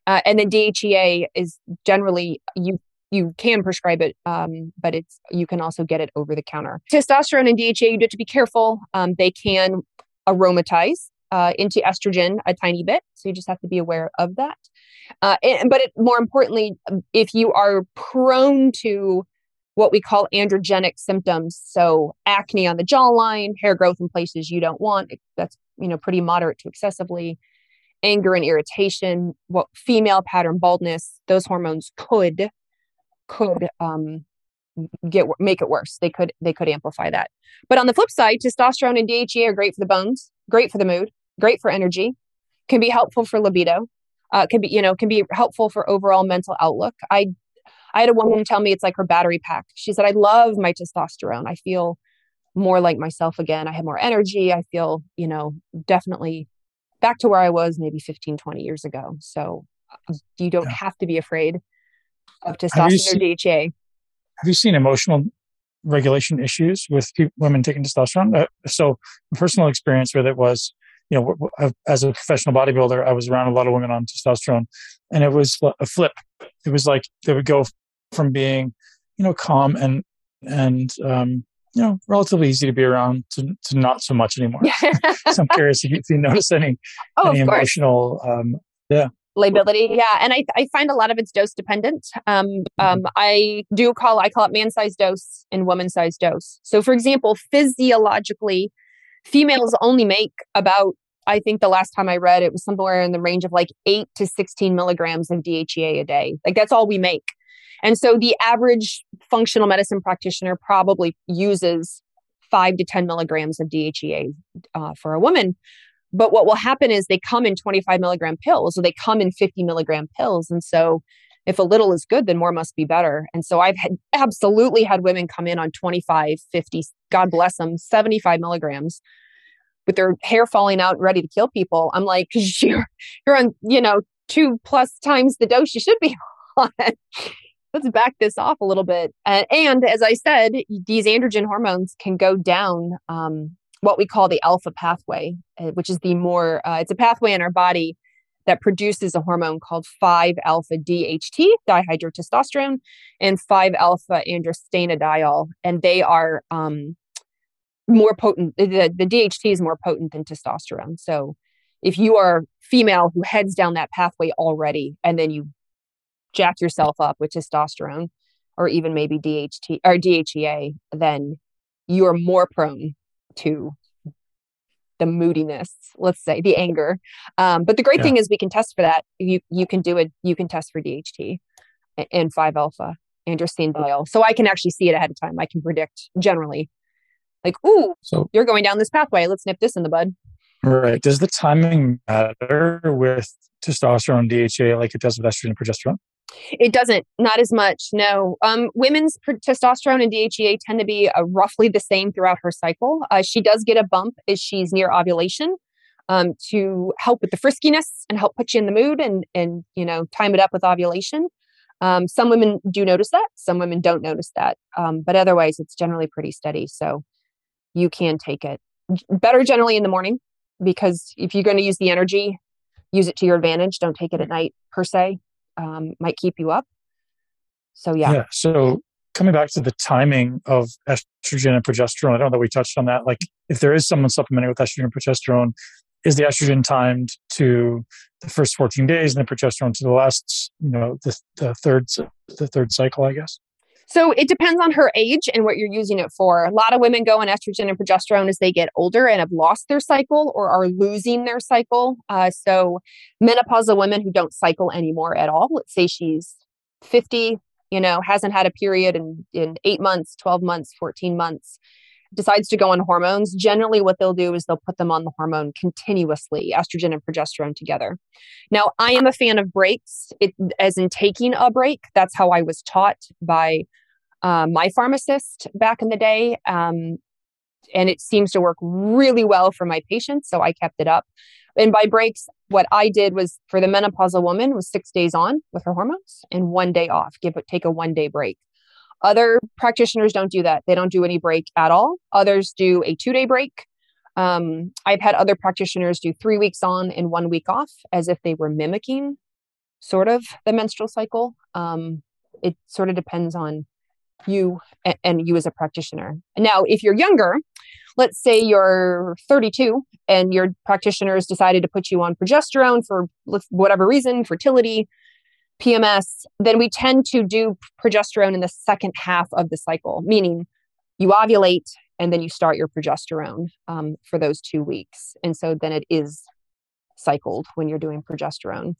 And then DHEA is generally, you can prescribe it, but you can also get it over the counter. Testosterone and DHEA, you do have to be careful. They can aromatize into estrogen a tiny bit. So you just have to be aware of that. More importantly, if you are prone to what we call androgenic symptoms, so acne on the jawline, hair growth in places you don't want, that's pretty moderate to excessively, anger and irritation, female pattern baldness, those hormones could make it worse. They could amplify that. But on the flip side, testosterone and DHEA are great for the bones, great for the mood, great for energy, can be helpful for libido, can be helpful for overall mental outlook. I had a woman tell me it's like her battery pack. She said, I love my testosterone. I feel more like myself again. I have more energy. I feel, definitely back to where I was maybe 15, 20 years ago. So you don't have to be afraid of testosterone or DHA. Have you seen emotional regulation issues with women taking testosterone? So personal experience with it was, as a professional bodybuilder, I was around a lot of women on testosterone, and it was a flip. It was like they would go from being, calm and relatively easy to be around to not so much anymore. So I'm curious if you notice any emotional, Lability. Yeah. And I find a lot of it's dose dependent. I call it man-sized dose and woman-sized dose. So for example, physiologically, females only make about, I think the last time I read, it was somewhere in the range of like 8 to 16 milligrams of DHEA a day. Like that's all we make. And so the average functional medicine practitioner probably uses 5 to 10 milligrams of DHEA for a woman. But what will happen is they come in 25 milligram pills, or they come in 50 milligram pills. And so if a little is good, then more must be better. And so I've absolutely had women come in on 25, 50, God bless them, 75 milligrams with their hair falling out and ready to kill people. I'm like, you're on, 2+ times the dose you should be on. Let's back this off a little bit. And as I said, these androgen hormones can go down what we call the alpha pathway, which is it's a pathway in our body that produces a hormone called 5-alpha DHT, dihydrotestosterone, and 5-alpha androstenediol. And they are more potent. The DHT is more potent than testosterone. So if you are female who heads down that pathway already, and then you jack yourself up with testosterone or even maybe DHT or DHEA, then you're more prone to the moodiness, let's say, the anger. But the great thing is we can test for that. You can do it. You can test for DHT and 5-alpha androstenediol. So I can actually see it ahead of time. I can predict generally, like, you're going down this pathway. Let's nip this in the bud. Right. Does the timing matter with testosterone, DHA, like it does with estrogen and progesterone? It doesn't, not as much. No. Women's testosterone and DHEA tend to be roughly the same throughout her cycle. She does get a bump as she's near ovulation to help with the friskiness and help put you in the mood and time it up with ovulation. Some women do notice that. Some women don't notice that. But otherwise, it's generally pretty steady. So you can take it. Better generally in the morning, because if you're going to use the energy, use it to your advantage. Don't take it at night per se. Might keep you up. So yeah. So coming back to the timing of estrogen and progesterone, I don't know that we touched on that. Like if there is someone supplementing with estrogen and progesterone, is the estrogen timed to the first 14 days and the progesterone to the last, the third cycle, I guess? So it depends on her age and what you're using it for. A lot of women go on estrogen and progesterone as they get older and have lost their cycle or are losing their cycle. So menopausal women who don't cycle anymore at all, let's say she's 50, hasn't had a period in 8 months, 12 months, 14 months, decides to go on hormones. Generally what they'll do is they'll put them on the hormone continuously, estrogen and progesterone together. Now, I am a fan of breaks, as in taking a break. That's how I was taught by my pharmacist back in the day. And it seems to work really well for my patients. So I kept it up. And by breaks, what I did was for the menopausal woman was 6 days on with her hormones and 1 day off, take a 1 day break. Other practitioners don't do that. They don't do any break at all. Others do a 2 day break. I've had other practitioners do 3 weeks on and 1 week off, as if they were mimicking sort of the menstrual cycle. It sort of depends on you and you as a practitioner. Now, if you're younger, let's say you're 32 and your practitioner has decided to put you on progesterone for whatever reason, fertility, PMS, then we tend to do progesterone in the second half of the cycle, meaning you ovulate and then you start your progesterone for those 2 weeks. And so then it is cycled when you're doing progesterone.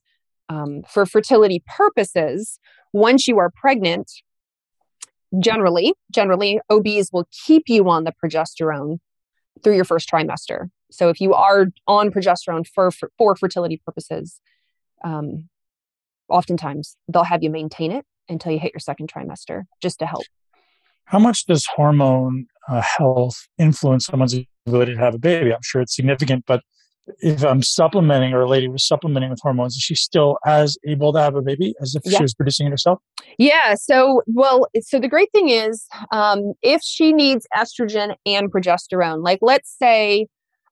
For fertility purposes, once you are pregnant, generally, OBs will keep you on the progesterone through your first trimester. So if you are on progesterone for fertility purposes, oftentimes they'll have you maintain it until you hit your second trimester, just to help. How much does hormone health influence someone's ability to have a baby? I'm sure it's significant, but if I'm supplementing, or a lady was supplementing with hormones, is she still as able to have a baby as if she was producing it herself? Yeah. So the great thing is, if she needs estrogen and progesterone, like let's say,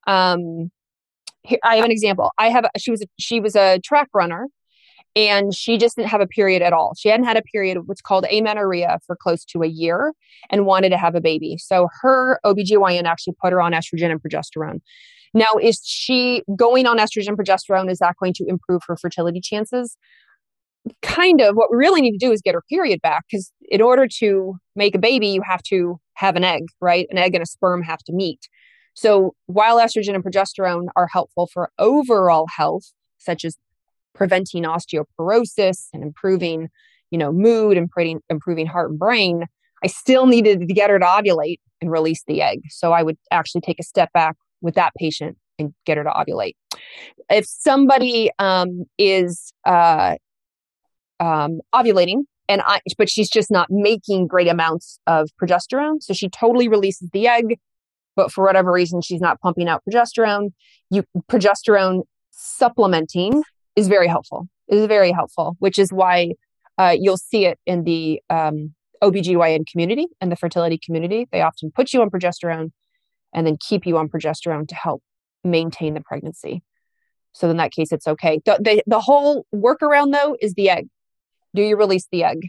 here, I have an example. She was a track runner, and she just didn't have a period at all. She hadn't had a period, what's called amenorrhea, for close to a year, and wanted to have a baby. So her OBGYN actually put her on estrogen and progesterone. Now, is she going on estrogen and progesterone? Is that going to improve her fertility chances? Kind of. What we really need to do is get her period back, because in order to make a baby, you have to have an egg, right? An egg and a sperm have to meet. So while estrogen and progesterone are helpful for overall health, such as preventing osteoporosis and improving, mood, and improving heart and brain, I still needed to get her to ovulate and release the egg. So I would actually take a step back with that patient and get her to ovulate. If somebody is ovulating, but she's just not making great amounts of progesterone, so she totally releases the egg, but for whatever reason she's not pumping out progesterone, progesterone supplementing is very helpful. Which is why you'll see it in the OBGYN community and the fertility community. They often put you on progesterone and then keep you on progesterone to help maintain the pregnancy. So in that case, it's okay. The whole workaround, though, is the egg. Do you release the egg?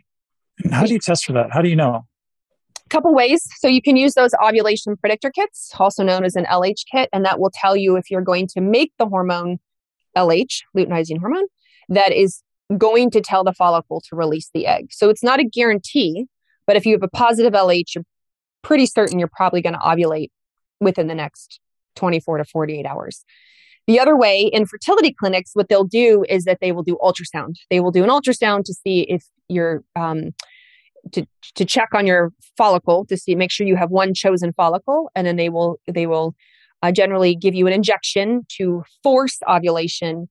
And how do you test for that? How do you know? A couple ways. So you can use those ovulation predictor kits, also known as an LH kit, and that will tell you if you're going to make the hormone LH, luteinizing hormone, that is going to tell the follicle to release the egg. So it's not a guarantee, but if you have a positive LH, you're pretty certain you're probably going to ovulate within the next 24 to 48 hours. The other way, in fertility clinics, what they'll do is that they will do ultrasound. They will do an ultrasound to see if you're, to check on your follicle, to make sure you have one chosen follicle. And then they will generally give you an injection to force ovulation.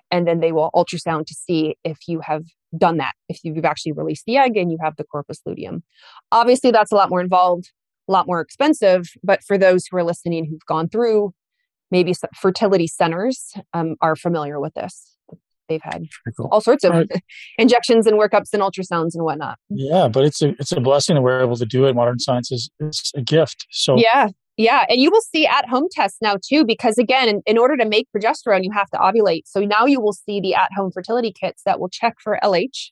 And then they will ultrasound to see if you have done that, if you've actually released the egg and you have the corpus luteum. Obviously, that's a lot more involved, a lot more expensive. But for those who are listening who've gone through, maybe some fertility centers are familiar with this. They've had all sorts of injections and workups and ultrasounds and whatnot. Yeah, but it's a blessing that we're able to do it. Modern science is a gift. So yeah. And you will see at-home tests now too, because again, in order to make progesterone, you have to ovulate. So now you will see the at-home fertility kits that will check for LH,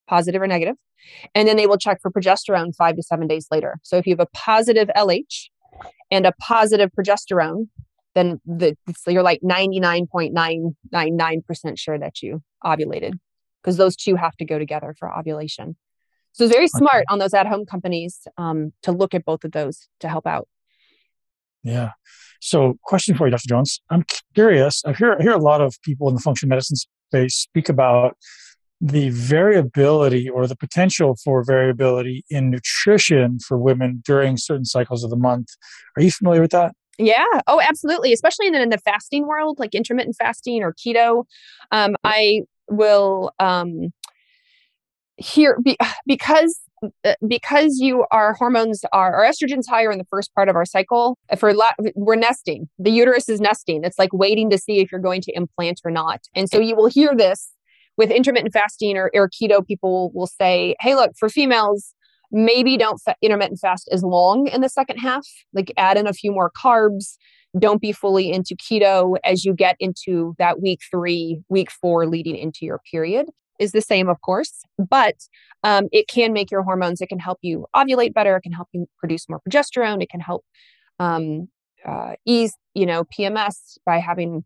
positive or negative, and then they will check for progesterone 5 to 7 days later. So if you have a positive LH and a positive progesterone, then you're like 99.999% sure that you ovulated, because those two have to go together for ovulation. So it's very smart on those at-home companies to look at both of those to help out. Yeah. So question for you, Dr. Jones. I'm curious. I hear a lot of people in the functional medicine space speak about the variability or the potential for variability in nutrition for women during certain cycles of the month. Are you familiar with that? Yeah. Oh, absolutely. Especially in the fasting world, like intermittent fasting or keto. I will because our hormones our estrogen's higher in the first part of our cycle. We're nesting. The uterus is nesting. It's like waiting to see if you're going to implant or not. And so you will hear this with intermittent fasting or keto. People will say, "Hey, look, for females, maybe don't intermittent fast as long in the second half. Like add in a few more carbs. Don't be fully into keto as you get into that week 3, week 4 leading into your period." Is the same, of course, but it can make your hormones. It can help you ovulate better. It can help you produce more progesterone. It can help ease, PMS by having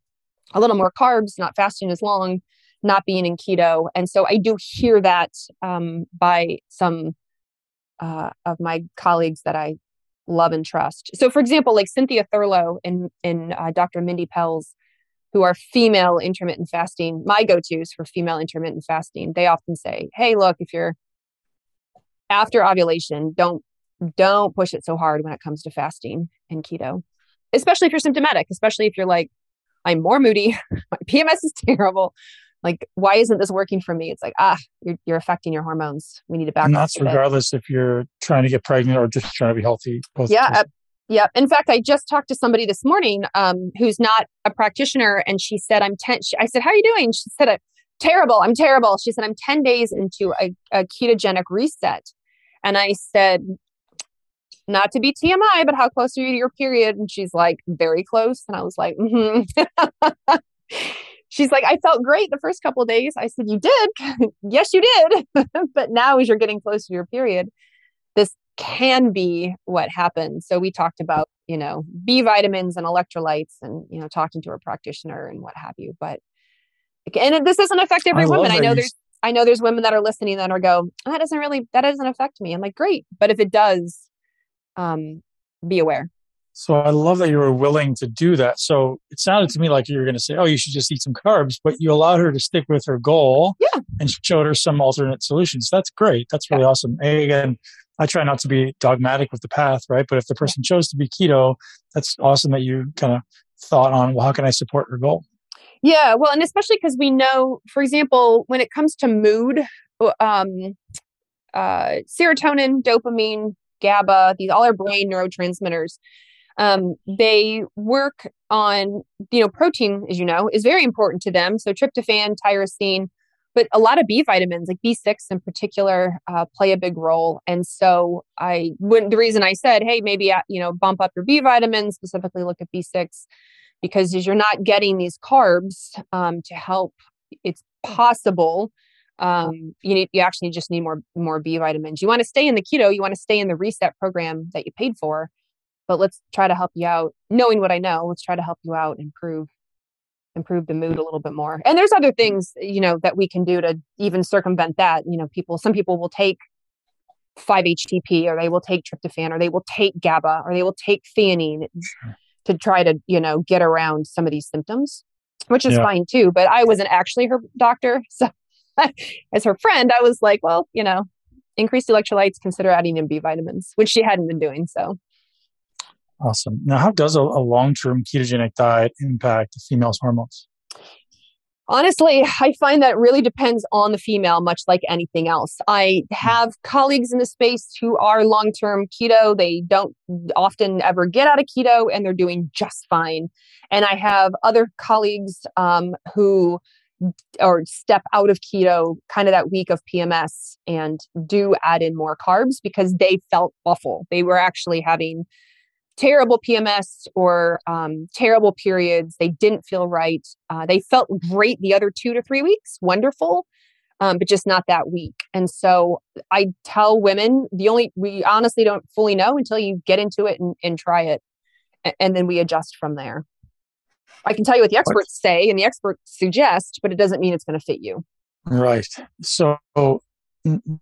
a little more carbs, not fasting as long, not being in keto. And so I do hear that by some of my colleagues that I love and trust. So, for example, like Cynthia Thurlow and Dr. Mindy Pelz, who are female intermittent fasting, my go-tos for female intermittent fasting, they often say, "Hey, look, if you're after ovulation, don't push it so hard when it comes to fasting and keto, especially if you're symptomatic, especially if you're like, I'm more moody, my PMS is terrible. Like, why isn't this working for me? It's like, you're affecting your hormones. We need to back And off that's a bit. regardless if you're trying to get pregnant or just trying to be healthy. Both Yeah. Yeah. In fact, I just talked to somebody this morning who's not a practitioner, and she said, I said, how are you doing? She said, terrible. I'm terrible. She said, I'm 10 days into a ketogenic reset. And I said, not to be TMI, but how close are you to your period? And she's like, very close. And I was like, mm-hmm. She's like, I felt great the first couple of days. I said, you did? Yes, you did. But now as you're getting close to your period, this can be what happens. So we talked about, B vitamins and electrolytes and, talking to a practitioner and what have you. But and this doesn't affect every woman. I know there's women that are listening that are that doesn't affect me. I'm like, great. But if it does, be aware. So I love that you were willing to do that. So it sounded to me like you were going to say, oh, you should just eat some carbs, but you allowed her to stick with her goal and showed her some alternate solutions. That's great. That's really awesome. And again, I try not to be dogmatic with the path, right? But if the person chose to be keto, that's awesome that you kind of thought on, well, how can I support her goal? Yeah. Well, and especially because we know, for example, when it comes to mood, serotonin, dopamine, GABA, these all are brain neurotransmitters. They work on, protein, as you know, is very important to them. So tryptophan, tyrosine, but a lot of B vitamins, like B6 in particular, play a big role. And so the reason I said, hey, maybe, bump up your B vitamins, specifically look at B6, because as you're not getting these carbs to help, it's possible. You actually just need more B vitamins. You want to stay in the keto, you want to stay in the reset program that you paid for. But let's try to help you out. Knowing what I know, let's try to help you out, improve the mood a little bit more. And there's other things, that we can do to even circumvent that. Some people will take 5-HTP, or they will take tryptophan, or they will take GABA, or they will take theanine to try to, get around some of these symptoms, which is fine too. But I wasn't actually her doctor. So as her friend, I was like, well, increased electrolytes, consider adding in B vitamins, which she hadn't been doing. So. Awesome. Now, how does a long-term ketogenic diet impact the female's hormones? Honestly, I find that really depends on the female, much like anything else. I have colleagues in the space who are long-term keto. They don't often ever get out of keto, and they're doing just fine. And I have other colleagues who step out of keto kind of that week of PMS and do add in more carbs because they felt awful. They were actually having terrible PMS or terrible periods. They didn't feel right. They felt great the other 2 to 3 weeks, wonderful, but just not that week. And so I tell women, we honestly don't fully know until you get into it and try it. And then we adjust from there. I can tell you what the experts say and the experts suggest, but it doesn't mean it's going to fit you. Right. So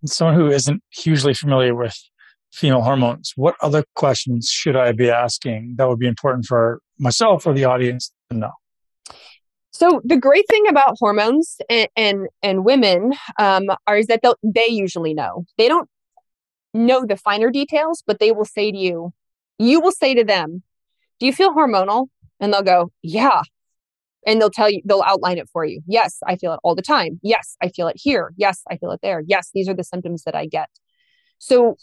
someone who isn't hugely familiar with female hormones, what other questions should I be asking that would be important for myself or the audience to know? So the great thing about hormones and women is that they usually know. They don't know the finer details, but they will say to you, you will say to them, do you feel hormonal? And they'll go, yeah. And they'll outline it for you. Yes, I feel it all the time. Yes, I feel it here. Yes, I feel it there. Yes, these are the symptoms that I get. So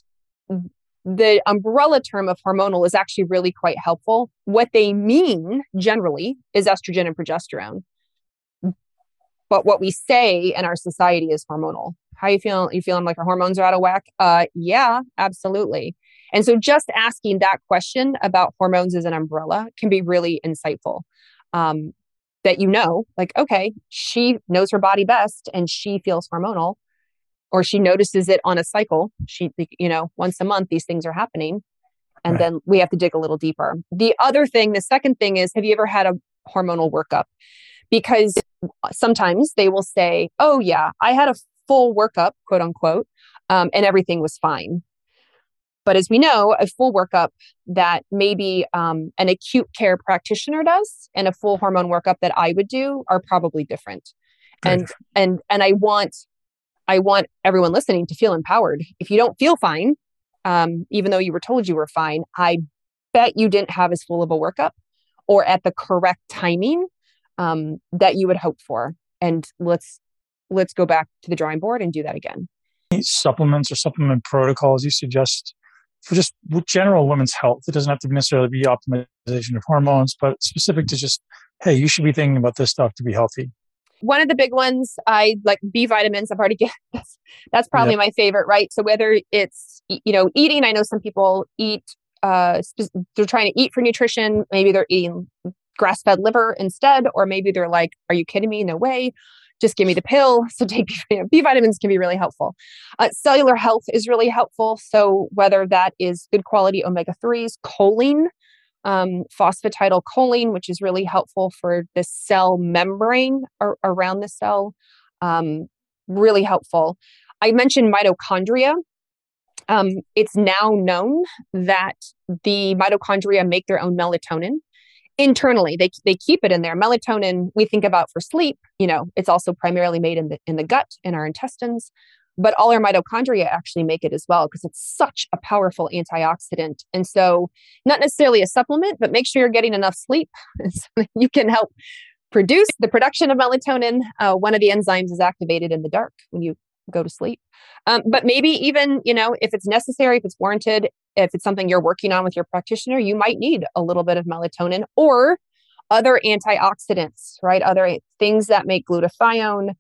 the umbrella term of hormonal is actually really quite helpful. What they mean generally is estrogen and progesterone. But what we say in our society is hormonal. How you feeling? You feeling like your hormones are out of whack? Yeah, absolutely. And so just asking that question about hormones as an umbrella can be really insightful. That like, okay, she knows her body best and she feels hormonal, or she notices it on a cycle. She, once a month, these things are happening. And then we have to dig a little deeper. The second thing is, have you ever had a hormonal workup? Because sometimes they will say, oh yeah, I had a full workup, quote unquote, and everything was fine. But as we know, a full workup that maybe an acute care practitioner does and a full hormone workup that I would do are probably different. And I want I want everyone listening to feel empowered. If you don't feel fine, even though you were told you were fine, I bet you didn't have as full of a workup or at the correct timing that you would hope for. And let's go back to the drawing board and do that again. Any supplements or supplement protocols you suggest for just general women's health? It doesn't have to necessarily be optimization of hormones, but specific to just, hey, you should be thinking about this stuff to be healthy. One of the big ones, I like B vitamins. I've already that's probably my favorite, right? So whether it's, eating, I know some people eat, they're trying to eat for nutrition. Maybe they're eating grass-fed liver instead, or maybe they're like, are you kidding me? No way. Just give me the pill. So take B vitamins can be really helpful. Cellular health is really helpful. So whether that is good quality omega-3s, choline, phosphatidylcholine, which is really helpful for the cell membrane around the cell, really helpful. I mentioned mitochondria. It's now known that the mitochondria make their own melatonin. Internally, they keep it in there. Melatonin we think about for sleep. It's also primarily made in the gut, in our intestines, but all our mitochondria actually make it as well because it's such a powerful antioxidant. And so, not necessarily a supplement, but make sure you're getting enough sleep so that you can help produce the production of melatonin. One of the enzymes is activated in the dark when you go to sleep. But maybe even, if it's necessary, if it's warranted, if it's something you're working on with your practitioner, you might need a little bit of melatonin or other antioxidants, right? Other things that make glutathione,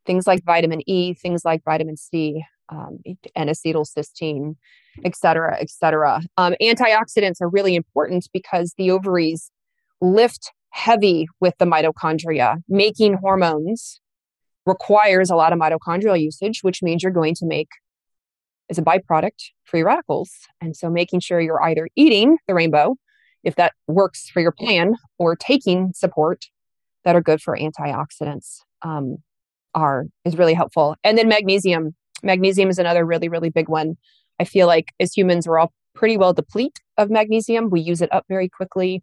things like vitamin E, things like vitamin C, N-acetylcysteine, et cetera, et cetera. Antioxidants are really important because the ovaries lift heavy with the mitochondria. Making hormones requires a lot of mitochondrial usage, which means you're going to make, as a byproduct, free radicals. And so making sure you're either eating the rainbow, if that works for your plan, or taking support that are good for antioxidants is really helpful. And then magnesium. Magnesium is another really, really big one. I feel like as humans, we're all pretty well deplete of magnesium. We use it up very quickly.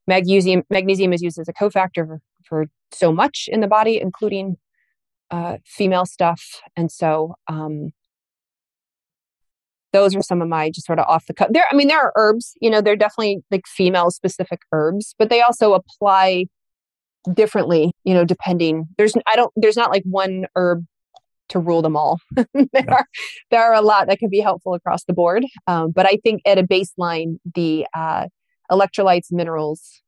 Magnesium is used as a cofactor for so much in the body, including female stuff. And so those are some of my just sort of off the cuff. There are herbs, they're definitely like female specific herbs, but they also apply differently, depending. There's not like one herb to rule them all. There are a lot that can be helpful across the board. But I think at a baseline, the electrolytes, minerals,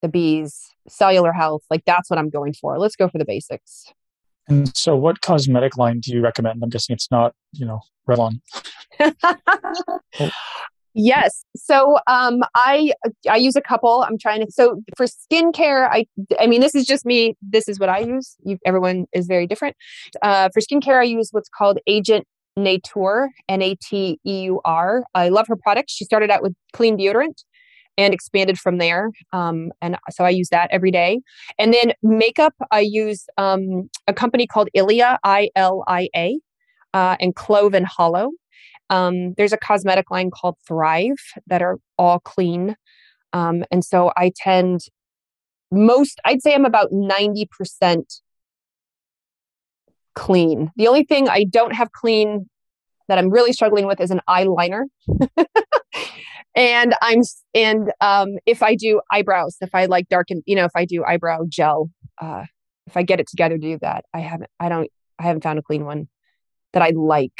the B's, cellular health, like that's what I'm going for. Let's go for the basics. And so what cosmetic line do you recommend? I'm guessing it's not, Revlon. Yes. So I use a couple. So for skincare, I mean, this is just me. This is what I use. Everyone is very different. For skincare, I use what's called Agent Nature, Nateur. I love her product. She started out with clean deodorant and expanded from there. And so I use that every day. And then makeup, I use a company called Ilia, ILIA, and Clove and Hollow. There's a cosmetic line called Thrive that are all clean. And so I'd say I'm about 90% clean. The only thing I don't have clean that I'm really struggling with is an eyeliner. And if I do eyebrows, if I like darken, if I do eyebrow gel, if I get it together to do that, I haven't found a clean one that I like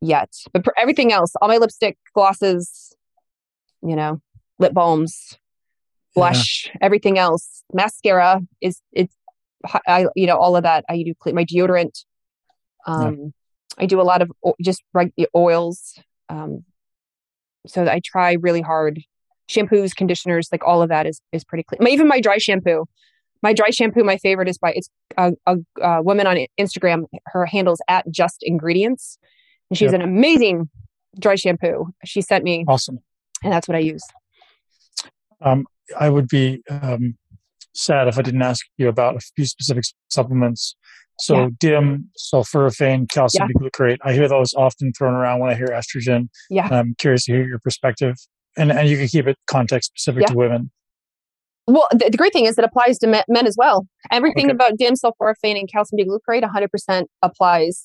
yet. But for everything else, all my lipstick, glosses, lip balms, blush, everything else, mascara all of that. I do clean my deodorant. I do a lot of just oils. So I try really hard. Shampoos, conditioners, like all of that is pretty clean. Even my dry shampoo. My favorite is it's a woman on Instagram. Her handle's @justingredients. And she's an amazing dry shampoo. She sent me. Awesome. And that's what I use. I would be sad if I didn't ask you about a few specific supplements. So DIM, sulforaphane, calcium glucarate. I hear those often thrown around when I hear estrogen. Yeah. I'm curious to hear your perspective. And you can keep it context specific to women. Well, the great thing is it applies to men as well. Everything about DIM, sulforaphane, and calcium D-glucarate 100% applies,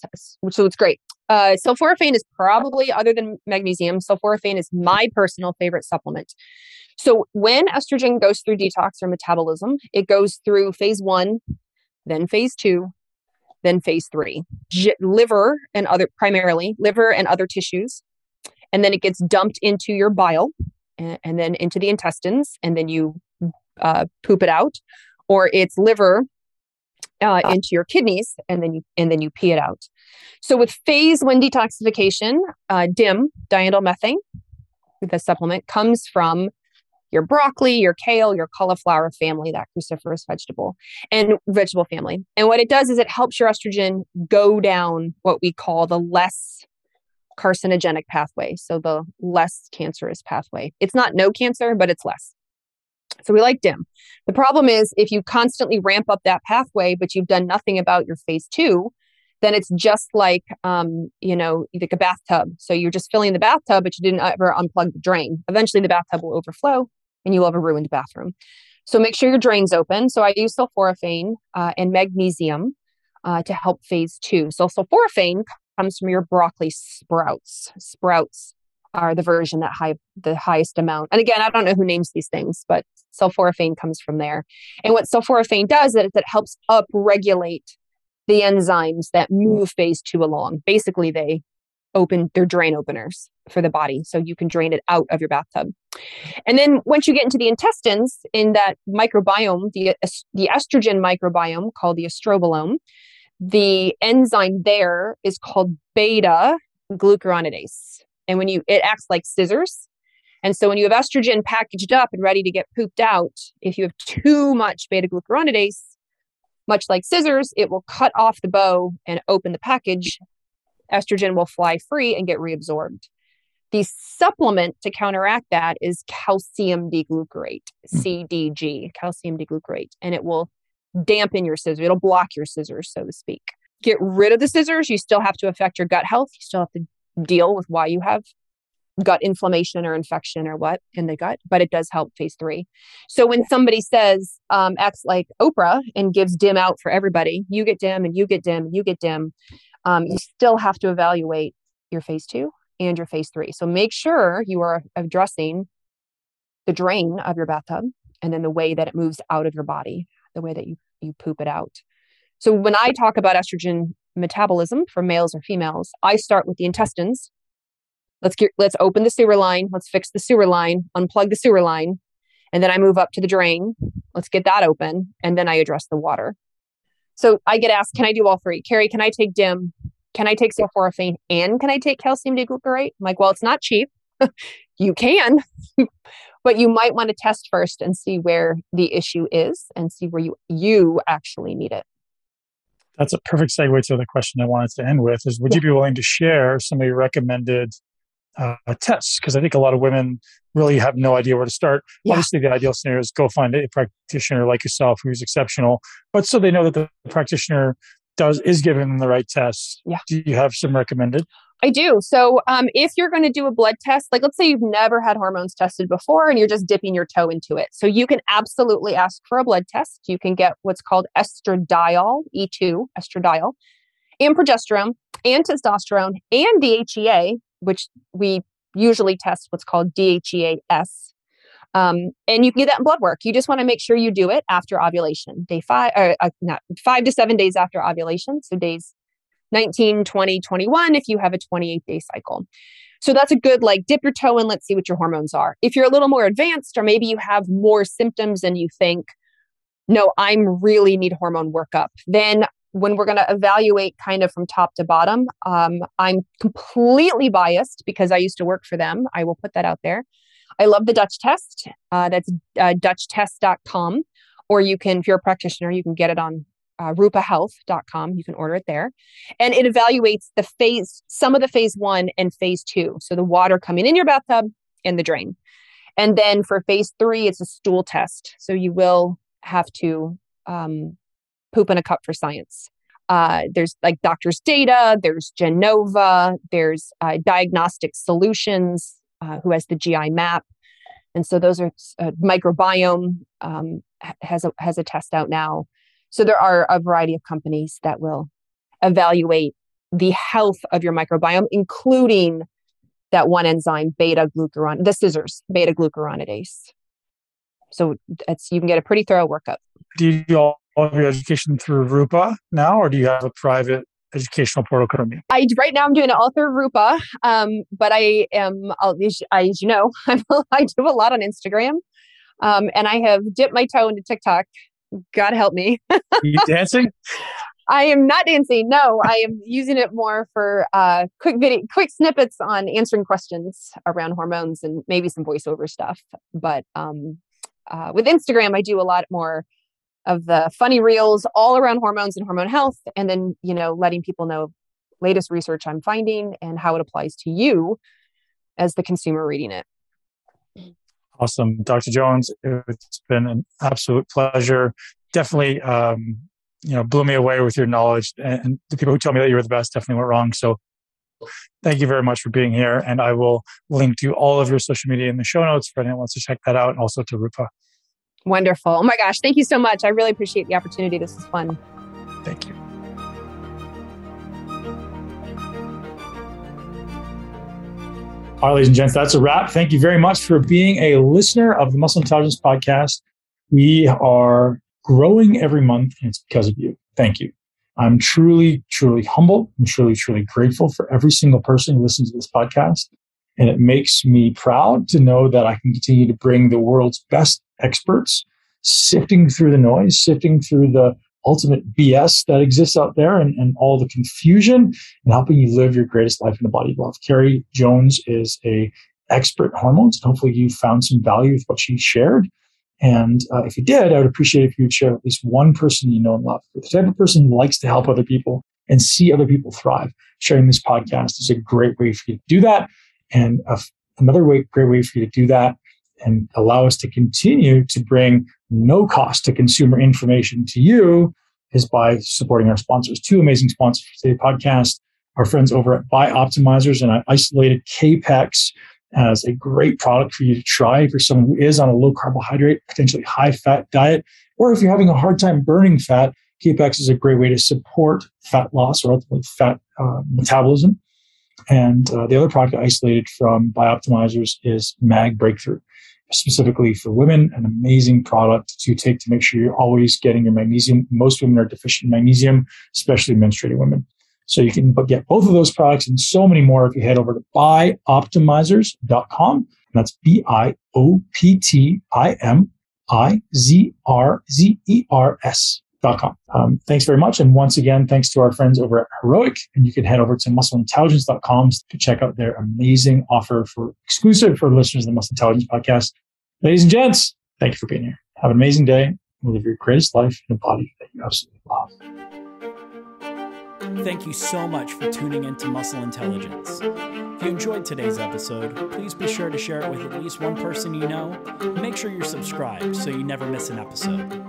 so it's great. Sulforaphane is probably, other than magnesium, sulforaphane is my personal favorite supplement. So when estrogen goes through detox or metabolism, it goes through phase 1, then phase 2, then phase 3. Liver and other tissues. And then it gets dumped into your bile and then into the intestines, and then you poop it out, or it's liver into your kidneys, and then you pee it out. So with phase 1 detoxification, DIM, diindolylmethane, the supplement, comes from your broccoli, your kale, your cauliflower family, that cruciferous vegetable family. And what it does is it helps your estrogen go down what we call the less carcinogenic pathway. So the less cancerous pathway. It's not no cancer, but it's less. So we like DIM. The problem is if you constantly ramp up that pathway, but you've done nothing about your phase 2, then it's just like, like a bathtub. So you're just filling the bathtub, but you didn't ever unplug the drain. Eventually the bathtub will overflow and you'll have a ruined bathroom. So make sure your drain's open. So I use sulforaphane and magnesium to help phase 2. So sulforaphane comes from your broccoli sprouts. Sprouts are the version that the highest amount. And again, I don't know who names these things, but sulforaphane comes from there. And what sulforaphane does is it helps upregulate the enzymes that move phase 2 along. Basically, they're drain openers for the body, so you can drain it out of your bathtub. And then once you get into the intestines, in that microbiome, the estrogen microbiome called the estrobolome, the enzyme there is called beta glucuronidase. And it acts like scissors. And so when you have estrogen packaged up and ready to get pooped out, if you have too much beta glucuronidase, much like scissors, it will cut off the bow and open the package. Estrogen will fly free and get reabsorbed. The supplement to counteract that is calcium D-glucarate, CDG, calcium D-glucarate, and it will dampen your scissors. It'll block your scissors, so to speak. Get rid of the scissors. You still have to affect your gut health. You still have to deal with why you have gut inflammation or infection or what in the gut, but it does help phase 3. So when somebody says, acts like Oprah and gives DIM out for everybody, you get DIM and you get DIM and you get DIM, you still have to evaluate your phase 2 and your phase 3. So make sure you are addressing the drain of your bathtub and then the way that it moves out of your body, the way that you poop it out. So when I talk about estrogen metabolism for males or females, I start with the intestines. Let's open the sewer line. Let's fix the sewer line, unplug the sewer line. And then I move up to the drain. Let's get that open. And then I address the water. So I get asked, can I do all 3? Carrie, can I take DIM? Can I take sulforaphane? And can I take calcium D-glucarate? I'm like, well, it's not cheap. You can, but you might want to test first and see where the issue is and see where you actually need it. That's a perfect segue to the question I wanted to end with is, would you be willing to share some of your recommended tests? Because I think a lot of women really have no idea where to start. Yeah. Obviously, the ideal scenario is go find a practitioner like yourself who's exceptional, but so they know that the practitioner is giving them the right tests. Yeah. Do you have some recommended? I do. So if you're going to do a blood test, like let's say you've never had hormones tested before and you're just dipping your toe into it. So you can absolutely ask for a blood test. You can get what's called estradiol, E2, estradiol, and progesterone, and testosterone, and DHEA, which we usually test what's called DHEA-S. And you can get that in blood work. You just want to make sure you do it after ovulation, 5 to 7 days after ovulation. So days 19, 20, 21, if you have a 28-day cycle. So that's a good, dip your toe in, let's see what your hormones are. If you're a little more advanced, or maybe you have more symptoms and you think, no, I really need hormone workup, then when we're going to evaluate kind of from top to bottom, I'm completely biased because I used to work for them. I will put that out there. I love the Dutch test. That's dutchtest.com. Or you can, if you're a practitioner, you can get it on rupahealth.com. You can order it there. And it evaluates some of the phase 1 and phase 2. So the water coming in your bathtub and the drain. And then for phase 3, it's a stool test. So you will have to poop in a cup for science. There's Doctor's Data, there's Genova, there's Diagnostic Solutions, who has the GI map. And so those are microbiome has a test out now. So there are a variety of companies that will evaluate the health of your microbiome, including that one enzyme, beta-glucuron, the scissors, beta-glucuronidase. So you can get a pretty thorough workup. Do you do all of your education through Rupa now, or do you have a private educational portal currently? Right now I'm doing it all through Rupa, but I am, as you know, I do a lot on Instagram, and I have dipped my toe into TikTok. God help me. Are you dancing? I am not dancing. No, I am using it more for quick snippets on answering questions around hormones and maybe some voiceover stuff. But with Instagram, I do a lot more of the funny reels all around hormones and hormone health. And then, letting people know latest research I'm finding and how it applies to you as the consumer reading it. Awesome. Dr. Jones, it's been an absolute pleasure. Definitely, blew me away with your knowledge, and the people who tell me that you were the best definitely went wrong. So thank you very much for being here. And I will link to all of your social media in the show notes for anyone who wants to check that out, and also to Rupa. Wonderful. Oh my gosh. Thank you so much. I really appreciate the opportunity. This was fun. Thank you. All right, ladies and gents, that's a wrap. Thank you very much for being a listener of the Muscle Intelligence Podcast. We are growing every month, and it's because of you. Thank you. I'm truly, truly humble and truly, truly grateful for every single person who listens to this podcast. And it makes me proud to know that I can continue to bring the world's best experts, sifting through the noise, sifting through the ultimate BS that exists out there and all the confusion, and helping you live your greatest life in the body of love. Carrie Jones is an expert in hormones, and hopefully you found some value with what she shared. And if you did, I would appreciate if you'd share at least one person you know and love. For the type of person who likes to help other people and see other people thrive, sharing this podcast is a great way for you to do that. And another great way for you to do that and allow us to continue to bring no cost to consumer information to you is by supporting our sponsors. Two amazing sponsors for today's podcast, our friends over at BiOptimizers, and I isolated Capex as a great product for you to try for someone who is on a low carbohydrate, potentially high fat diet, or if you're having a hard time burning fat, Capex is a great way to support fat loss or ultimately fat metabolism. And the other product I isolated from BiOptimizers is Mag Breakthrough, specifically for women, an amazing product to take to make sure you're always getting your magnesium. Most women are deficient in magnesium, especially menstruating women. So you can get both of those products and so many more if you head over to BiOptimizers.com. And that's BiOptimizers.com. Thanks very much. And once again, thanks to our friends over at Heroic. And you can head over to muscleintelligence.com to check out their amazing offer exclusive for listeners of the Muscle Intelligence Podcast. Ladies and gents, thank you for being here. Have an amazing day. And live your greatest life in a body that you absolutely love. Thank you so much for tuning into Muscle Intelligence. If you enjoyed today's episode, please be sure to share it with at least one person you know. And make sure you're subscribed so you never miss an episode.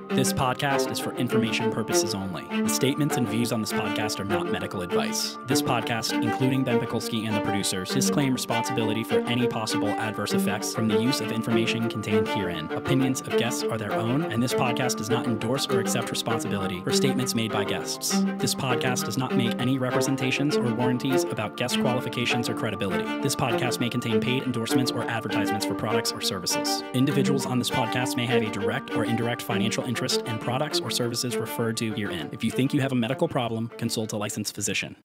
This podcast is for information purposes only. The statements and views on this podcast are not medical advice. This podcast, including Ben Pakulski and the producers, disclaim responsibility for any possible adverse effects from the use of information contained herein. Opinions of guests are their own, and this podcast does not endorse or accept responsibility for statements made by guests. This podcast does not make any representations or warranties about guest qualifications or credibility. This podcast may contain paid endorsements or advertisements for products or services. Individuals on this podcast may have a direct or indirect financial interest in products or services referred to herein. If you think you have a medical problem, consult a licensed physician.